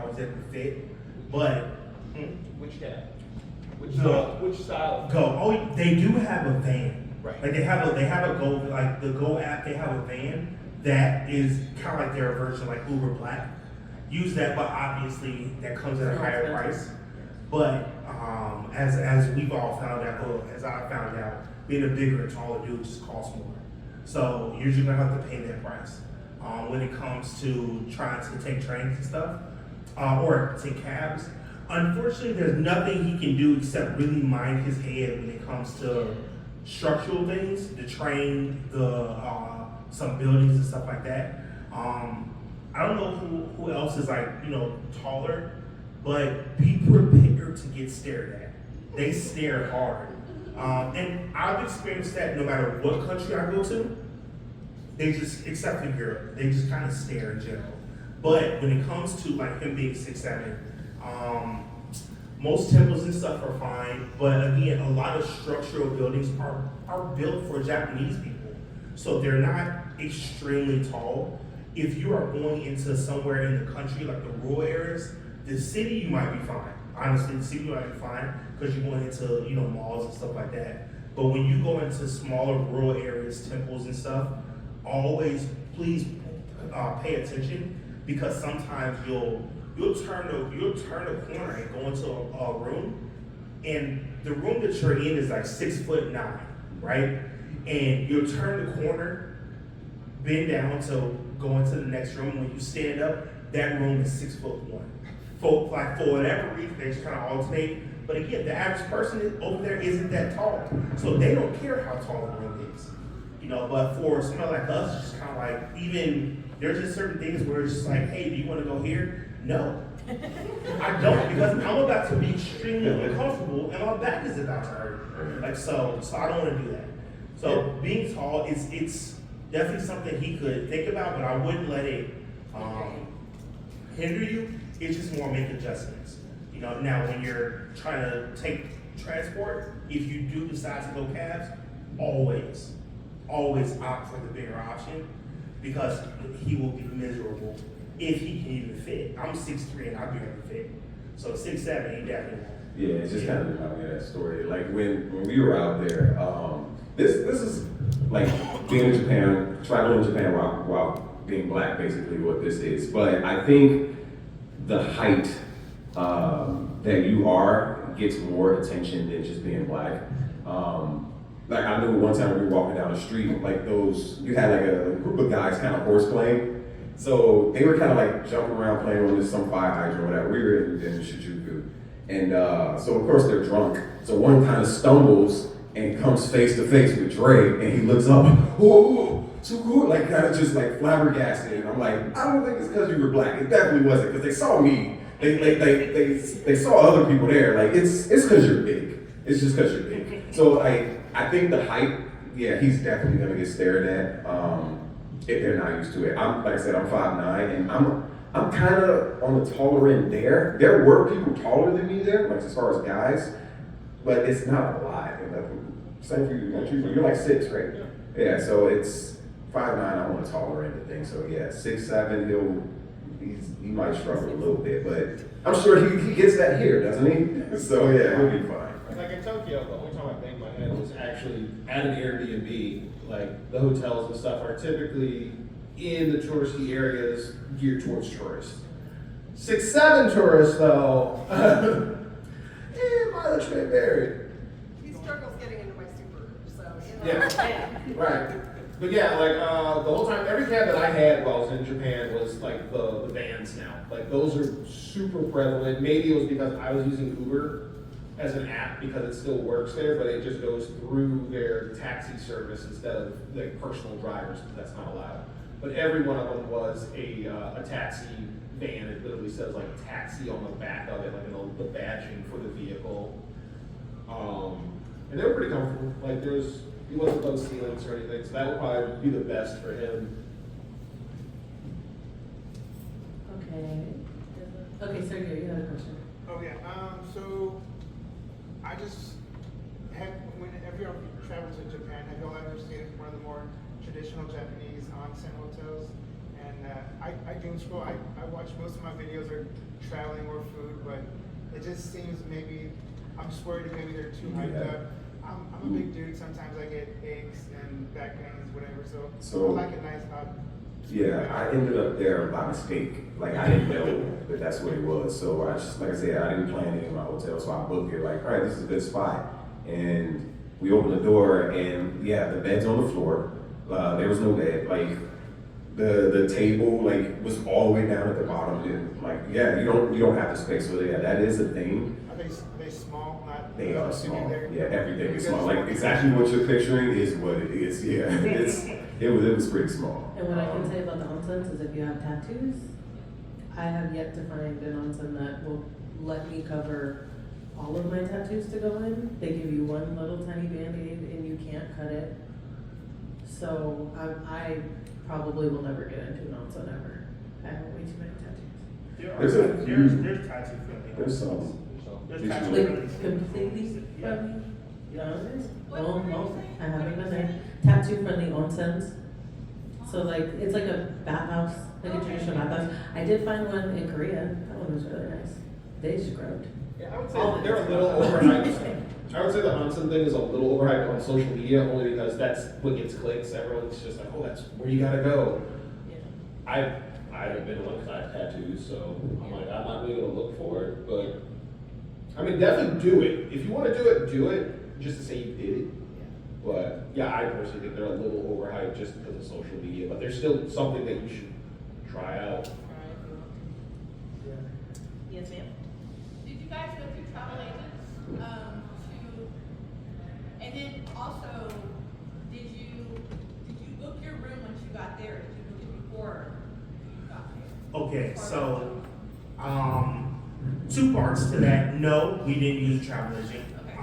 was able to fit. But Which cab? Which style? Go. Oh, they do have a van. Right. Like they have a Go, like the Go app. They have a van that is kind of like their version, like Uber Black. Use that, but obviously that comes at a higher price. But as we've all found out, or as I found out, being a bigger and taller dude just costs more. So you're just gonna have to pay that price when it comes to trying to take trains and stuff, or take cabs. Unfortunately, there's nothing he can do except really mind his head when it comes to structural things, the train, some buildings and stuff like that. I don't know who else is like, taller, but be prepared to get stared at. They stare hard. And I've experienced that no matter what country I go to, they just, except in Europe, they just kind of stare in general. But when it comes to like him being 6'7", most temples and stuff are fine, but again, a lot of structural buildings are built for Japanese people. So they're not extremely tall. If you are going into somewhere in the country, like the rural areas, the city you might be fine. Honestly, the city might be fine because you're going into malls and stuff like that. But when you go into smaller rural areas, temples and stuff, always please pay attention, because sometimes you'll turn the corner and go into a room, and the room that you're in is like 6'9", right? And you'll turn the corner, bend down to go into the next room. When you stand up, that room is 6'1". For whatever reason, they just kind of alternate. But again, the average person over there isn't that tall, so they don't care how tall the room is. But for somebody like us, it's just kind of like, even there's just certain things where it's just like, hey, do you want to go here? No, I don't, because I'm about to be extremely uncomfortable and my back is about to hurt. So I don't want to do that. So being tall it's definitely something he could think about, but I wouldn't let it hinder you. It's just more make adjustments. Now when you're trying to take transport, if you do decide to go cabs, always opt for the bigger option, because he will be miserable if he can even fit. I'm 6'3" and I barely fit. So 6'7", he definitely won't. Yeah, it just kind of reminded me of that story. Like when we were out there, this is like being in Japan, traveling in Japan while being black, basically what this is. But I think the height that you are gets more attention than just being black. Like I remember one time we were walking down the street, like you had like a group of guys kind of horseplaying. So they were kind of like jumping around playing on some fire hydrant or whatever. We were in Shinjuku. And so of course they're drunk. So one kind of stumbles and comes face to face with Dre, and he looks up, whoa, so cool, like kind of just like flabbergasted. And I'm like, I don't think it's because you were black. It definitely wasn't, because they saw me. They saw other people there. Like it's because you're big. It's just because you're big. So I think the height, yeah, he's definitely gonna get stared at if they're not used to it. Like I said, I'm 5'9", and I'm kind of on the taller end there. There were people taller than me there, like as far as guys, but it's not a lot. Same for you, you're like 6, right? Yeah, so it's 5'9", I'm on the taller end of things. So yeah, 6'7", he might struggle a little bit, but I'm sure he gets that here, doesn't he? So yeah, he'll be fine. Like in Tokyo, the only time I banged my head was actually at an Airbnb. Like the hotels and stuff are typically in the touristy areas geared towards tourists. 6'7" tourists though, mileage may vary. He struggles getting into my Subaru, so Yeah, right. But yeah, like the whole time, every cab that I had while I was in Japan was like the vans now. Like those are super prevalent. Maybe it was because I was using Uber as an app because it still works there, but it just goes through their taxi service instead of like personal drivers, because that's not allowed. But every one of them was a taxi van. It literally says like taxi on the back of it, like the badging for the vehicle. And they were pretty comfortable. Like he wasn't low ceilings or anything, so that would probably be the best for him. Okay, Sergio, you had a question. Oh yeah, so I just had, whenever you're traveled to Japan, have y'all ever stayed in one of the more traditional Japanese onsen hotels? And I doom scroll. I watch most of my videos are traveling or food, but it just seems maybe I'm just worried that maybe they're too hyped up. I'm a big dude. Sometimes I get aches and back pains, whatever. So I like a nice hot. Yeah, I ended up there by mistake. Like, I didn't know that that's what it was. So I just, like I said, I didn't plan it in my hotel, so I booked it like, all right, this is a good spot. And we opened the door, and yeah, the bed's on the floor. There was no bed. Like, the table like was all the way down at the bottom. And like, yeah, you don't have the space. So yeah, that is a thing. Are they small? Not They are small. there? Yeah, everything is small. Like exactly what you're picturing is what it is. Yeah, it was pretty small. And what I can say about the onsens is if you have tattoos, I have yet to find an onsen that will let me cover all of my tattoos to go in. They give you one little tiny Band-Aid and you can't cut it. So I probably will never get into an onsen ever. I have way too many tattoos. There's tattoo friendly. There's some. There's tattoo Like friendly. completely Yeah. friendly? Yeah, What well, were you no, saying? I haven't been there. Tattoo friendly onsens. So like, it's like a bathhouse, like a traditional bathhouse. I did find one in Korea. That one was really nice. They scrubbed. Yeah, I would say they're a little overhyped. I would say the onsen thing is a little overhyped on social media only because that's what gets clicks. Everyone's just like, oh, that's where you gotta go. Yeah. I haven't been to one because I have tattoos, so I'm like, I'm not really gonna look for it. But I mean, definitely do it. If you want to do it, just to say you did it. But yeah, I personally think they're a little overhyped just because of social media. But there's still something that you should try out. Yes, ma'am? Did you guys go through travel agents? And then also, did you book your room once you got there? Did you book it before you got there? Okay, so, two parts to that. No, we didn't use a travel agent. Okay.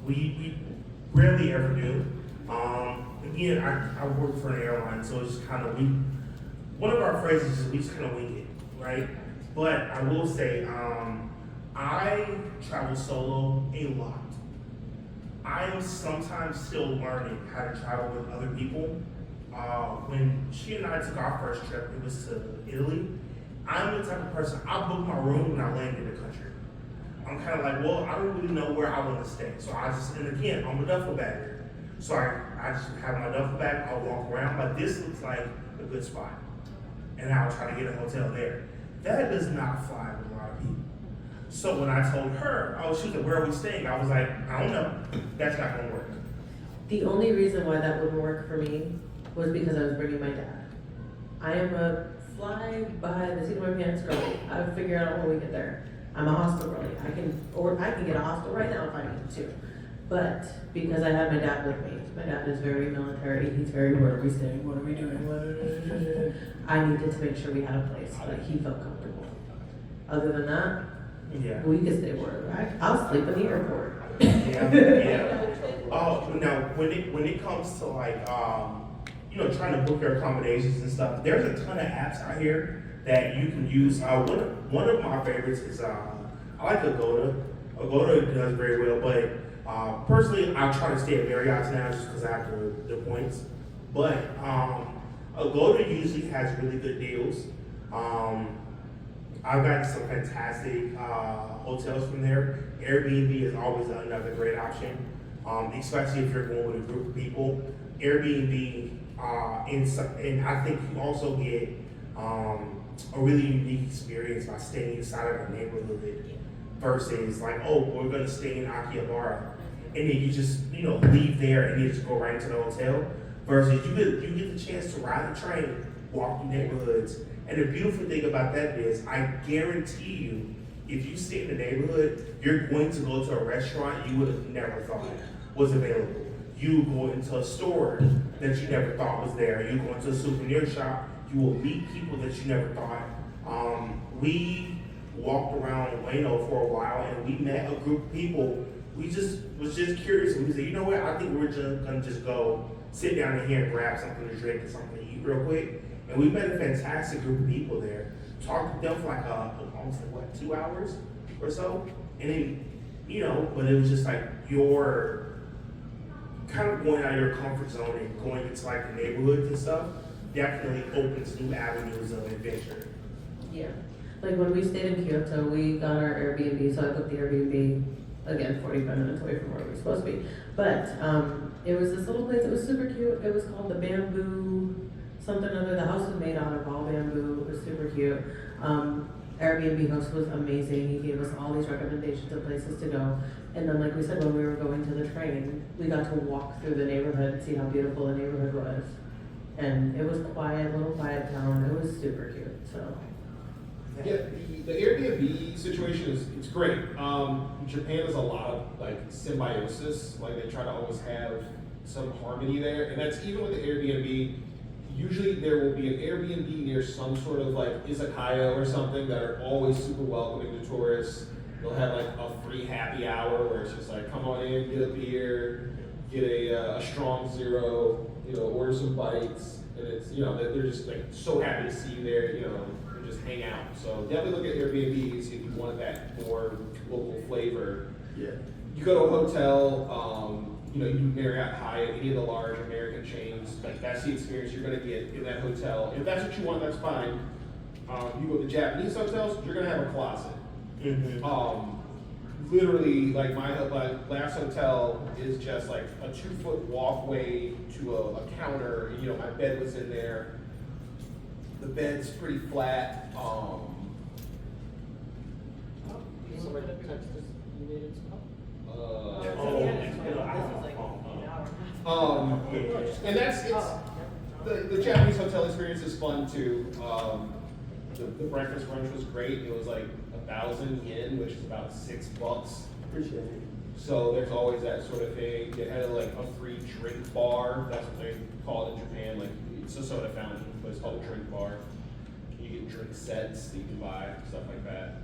We rarely ever do. Again, I work for an airline, so it's kind of, one of our phrases is we just kind of wing it, right? But I will say, I travel solo a lot. I am sometimes still learning how to travel with other people. When she and I took our first trip, it was to Italy. I'm the type of person, I book my room when I land in the country. I'm kind of like, well, I don't really know where I want to stay. So I just, and again, I'm a duffel bagger. So I just have my duffel bag, I'll walk around, like this looks like a good spot. And I'll try to get a hotel there. That does not fly with a lot of people. So when I told her, oh shoot, where are we staying? I was like, I don't know, that's not gonna work. The only reason why that wouldn't work for me was because I was bringing my dad. I am a fly by the seat of my pants girly. I would figure out when we get there. I'm a hostel girly. I can get a hostel right now if I need to. But because I had my dad with me, my dad is very military. He's very, where are we staying? What are we doing? I needed to make sure we had a place that he felt comfortable. Other than that, Yeah. we could stay wherever. I'll sleep in the airport. Yeah. Oh, now when it comes to like trying to book your accommodations and stuff, there's a ton of apps out here that you can use. One of my favorites is I like Agoda. Agoda does very well, but personally I try to stay at Marriott's now just because I have the points. But Agoda usually has really good deals. I've gotten some fantastic hotels from there. Airbnb is always another great option, especially if you're going with a group of people. Airbnb, and I think you also get a really unique experience by staying inside of a neighborhood versus like, oh, we're gonna stay in Akihabara, and then you just leave there and you just go right into the hotel. Versus you get the chance to ride the train, walk through neighborhoods. And the beautiful thing about that is, I guarantee you, if you stay in the neighborhood, you're going to go to a restaurant you would have never thought was available. You go into a store that you never thought was there. You go into a souvenir shop, you will meet people that you never thought. We walked around Ueno for a while and we met a group of people. We just was just curious and we said, you know what, I think we're just gonna just go sit down in here and grab something to drink and something to eat real quick. And we met a fantastic group of people there. Talked to them for like almost 2 hours or so. And then, but it was just like kind of going out of your comfort zone and going into like the neighborhoods and stuff definitely opens new avenues of adventure. Yeah. Like when we stayed in Kyoto, we got our Airbnb, so I booked the Airbnb, again, 45 minutes away from where we were supposed to be. But it was this little place that was super cute. It was called the Bamboo something or other. The house was made out of all bamboo. It was super cute. Airbnb host was amazing. He gave us all these recommendations of places to go. And then, like we said, when we were going to the train, we got to walk through the neighborhood and see how beautiful the neighborhood was. And it was quiet, little quiet town. It was super cute. So. Yeah, the Airbnb situation is it's great. Japan has a lot of like symbiosis. Like they try to always have some harmony there, and that's even with the Airbnb. Usually there will be an Airbnb near some sort of like izakaya or something that are always super welcoming to tourists. They'll have like a free happy hour where it's just like come on in, get a beer, get a strong zero, order some bites, and it's they're just like so happy to see you there, and just hang out. So definitely look at Airbnbs if you wanted that more local flavor. Yeah. You go to a hotel, you do Marriott, Hyatt, any of the large American chains, like that's the experience you're gonna get in that hotel. If that's what you want, that's fine. You go to Japanese hotels, you're gonna have a closet. Literally, like my last hotel is just like a 2-foot walkway to a counter. My bed was in there. The bed's pretty flat. Somebody texted us, you needed some help? And the Japanese hotel experience is fun too. The breakfast brunch was great. It was like 1,000 yen, which is about $6. Appreciate it. So there's always that sort of thing. They had like a free drink bar. That's what they call it in Japan. Like it's a soda fountain, but it's called a drink bar. You get drink sets that you can buy, stuff like that.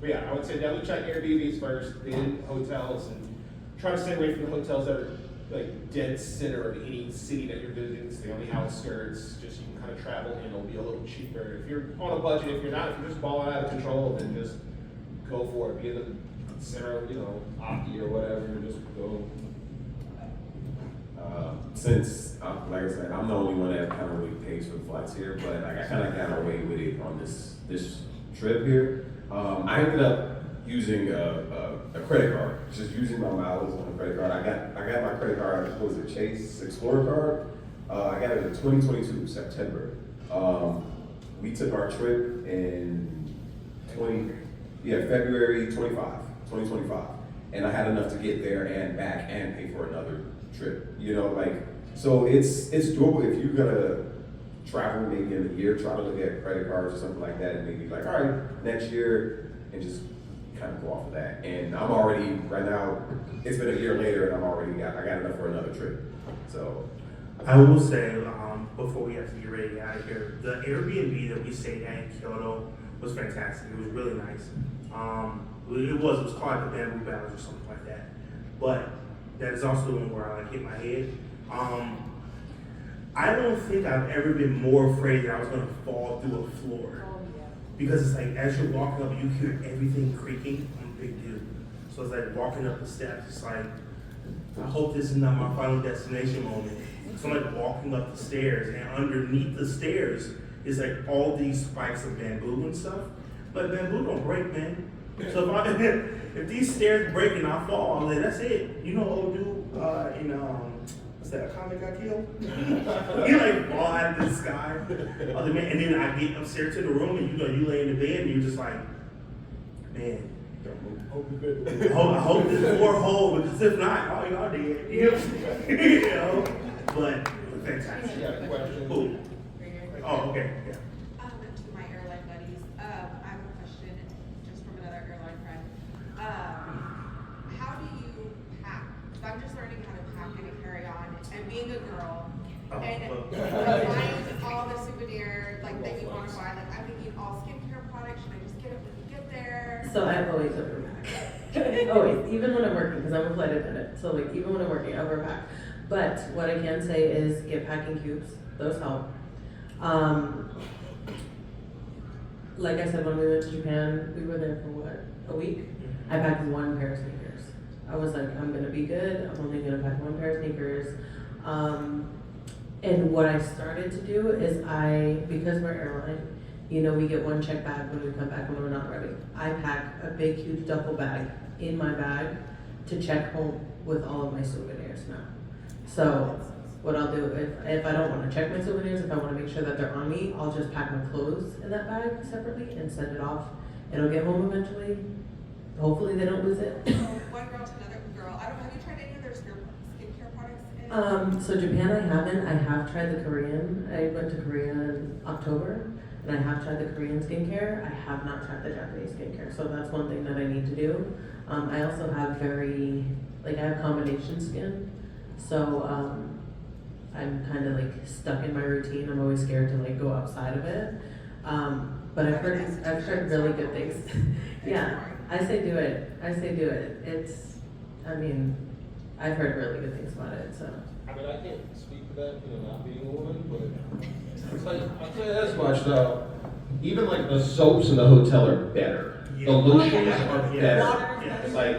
But yeah, I would say definitely check Airbnbs first, then hotels, and try to stay away from the hotels that are like dead center of any city that you're visiting. Stay on the outskirts, just you can kind of travel in. It'll be a little cheaper if you're on a budget. If you're not, if you're just balling out of control, then just go for it. Be in the center of Aki or whatever, and just go. Since, like I said, I'm the only one that kind of really pays for the flights here, but like, I kind of got away with it on this trip here. I ended up using a credit card, just using my miles on a credit card. I got my credit card, what was it, Chase Explorer card? I got it in 2022, September. We took our trip in February 2025. And I had enough to get there and back and pay for another trip. So it's doable if you're gonna travel maybe in a year, try to look at credit cards or something like that, and maybe like, all right, next year, and just kind of go off of that. And I'm already, right now, it's been a year later, and I got enough for another trip. So I will say, before we have to get ready out of here, the Airbnb that we stayed at in Kyoto was fantastic. It was really nice. It was called the Bamboo Ballad or something like that. But that is also the one where I hit my head. I don't think I've ever been more afraid that I was gonna fall through a floor. Because it's like, as you're walking up, you hear everything creaking. I'm a big dude. So it's like walking up the steps, it's like, I hope this is not my final destination moment. So I'm like walking up the stairs, and underneath the stairs is like all these spikes of bamboo and stuff. But bamboo don't break, man. So if these stairs break and I fall, then that's it. Old dude in what's that comic got killed? He like fall out of the sky. Other man, and then I get upstairs to the room, and you lay in the bed, and you're just like, man. I hope this floor hold, because if not, all y'all dead. But fantastic. You got a question? Cool. Oh, okay. Yeah. To my airline buddies, I have a question just from another airline friend. How do you pack? So I'm just learning how to pack and carry on, and being a girl, and buying all the souvenir that you want to buy. Like I'm thinking all skincare products. Should I just get it when you get there? So I always overpack. Always, even when I'm working, because I'm a flight attendant. So even when I'm working, I overpack. But what I can say is get packing cubes. Those help. Like I said, when we went to Japan, we were there for what, a week? I packed one pair of sneakers. I was like, I'm gonna be good. I'm only gonna pack one pair of sneakers. And what I started to do is because we're airline, you know, we get one check bag when we come back when we're not ready. I pack a big, huge duffel bag in my bag to check home with all of my souvenirs now. So what I'll do, if I don't want to check my souvenirs, if I want to make sure that they're on me, I'll just pack my clothes in that bag separately and send it off. It'll get home eventually. Hopefully they don't lose it. One girl to another girl. I don't know, have you tried any of their skincare products? So Japan I haven't. I have tried the Korean. I went to Korea in October and I have tried the Korean skincare. I have not tried the Japanese skincare. So that's one thing that I need to do. I also have I have combination skin. So I'm kind of like stuck in my routine. I'm always scared to like go outside of it. But I've heard really good things. Yeah, I say do it. I've heard really good things about it, so. I mean, I can't speak for that, you know, not being a woman, but I'll tell you this much though. Even like the soaps in the hotel are better. Yeah. The lotions Yeah. are Yeah. better. Yeah. It's like,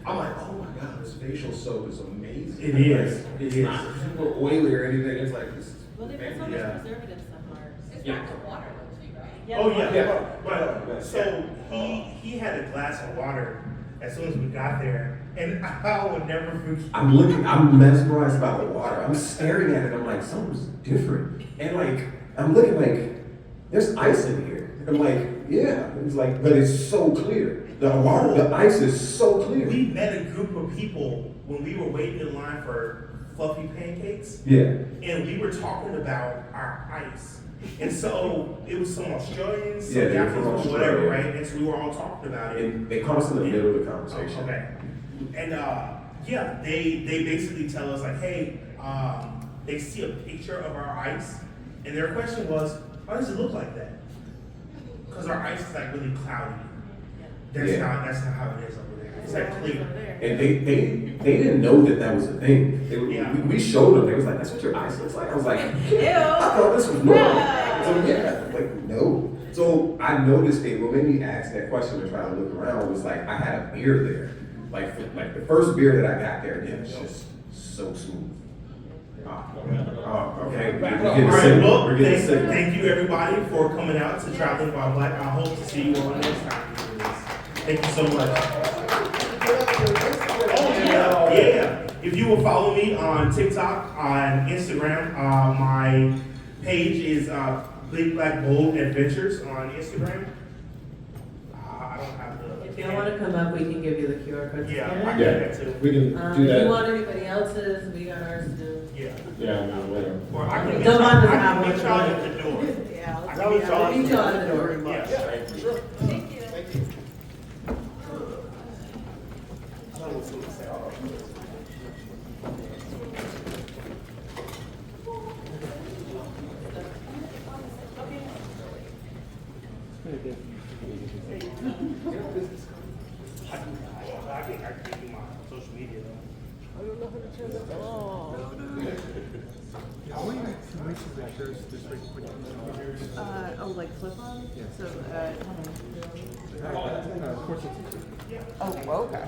I'm like, oh my god, this facial soap is amazing. It is. Like, It it's is. not super oily or anything. It's like this. Well, they put so much Yeah. preservative stuff on ours. It's Yeah. back to water though too, right? Yeah. Oh yeah. Yeah. But so he had a glass of water as soon as we got there, and I would never forget. I'm mesmerized by the water. I'm staring at it. I'm like, something's different. And like, I'm looking like, there's ice in here. I'm like, yeah. It's like, but it's so clear. The water, the ice is so clear. We met a group of people when we were waiting in line for fluffy pancakes, Yeah. and we were talking about our ice. And so it was some Australians, some Yeah, they were Japanese, from or whatever, Australia. right? And so we were all talking about it. And they caught us in the middle of the conversation. Okay. And yeah, they basically tell us like, hey, they see a picture of our ice, and their question was, why does it look like that? Because our ice is like really cloudy. That's Yeah. not how it is over there. It's like clear. And they didn't know that was a thing. Yeah. We showed them. They was like, "That's what your ice looks like." I was like, "Yeah, I thought this was normal." So yeah, like no. So I noticed it. What made me ask that question and try to look around was like I had a beer there. Like the first beer that I got there, it was just so smooth. Okay. All right, well, We're getting sick. thank you everybody for coming out to Traveling While Black. I hope to see you all next time. Thank you so much. Oh yeah. If you will follow me on TikTok, on Instagram, my page is Big Black Bold Adventures on Instagram. I don't have the. If you want to come up, we can give you the QR code. to Yeah, scan I it. get that too. We can do If that. you want anybody else's, we got ours too. Yeah. Yeah, no, whatever. Or I can Don't get y'all, mind us I have can get one. y'all at the door. Yeah. I can get y'all We'll meet y'all at the door. Yeah. Thank you. Thank you. I can give you my social media though. How many weeks of lectures this week? Like flip on? Yeah. So, 14. oh, okay.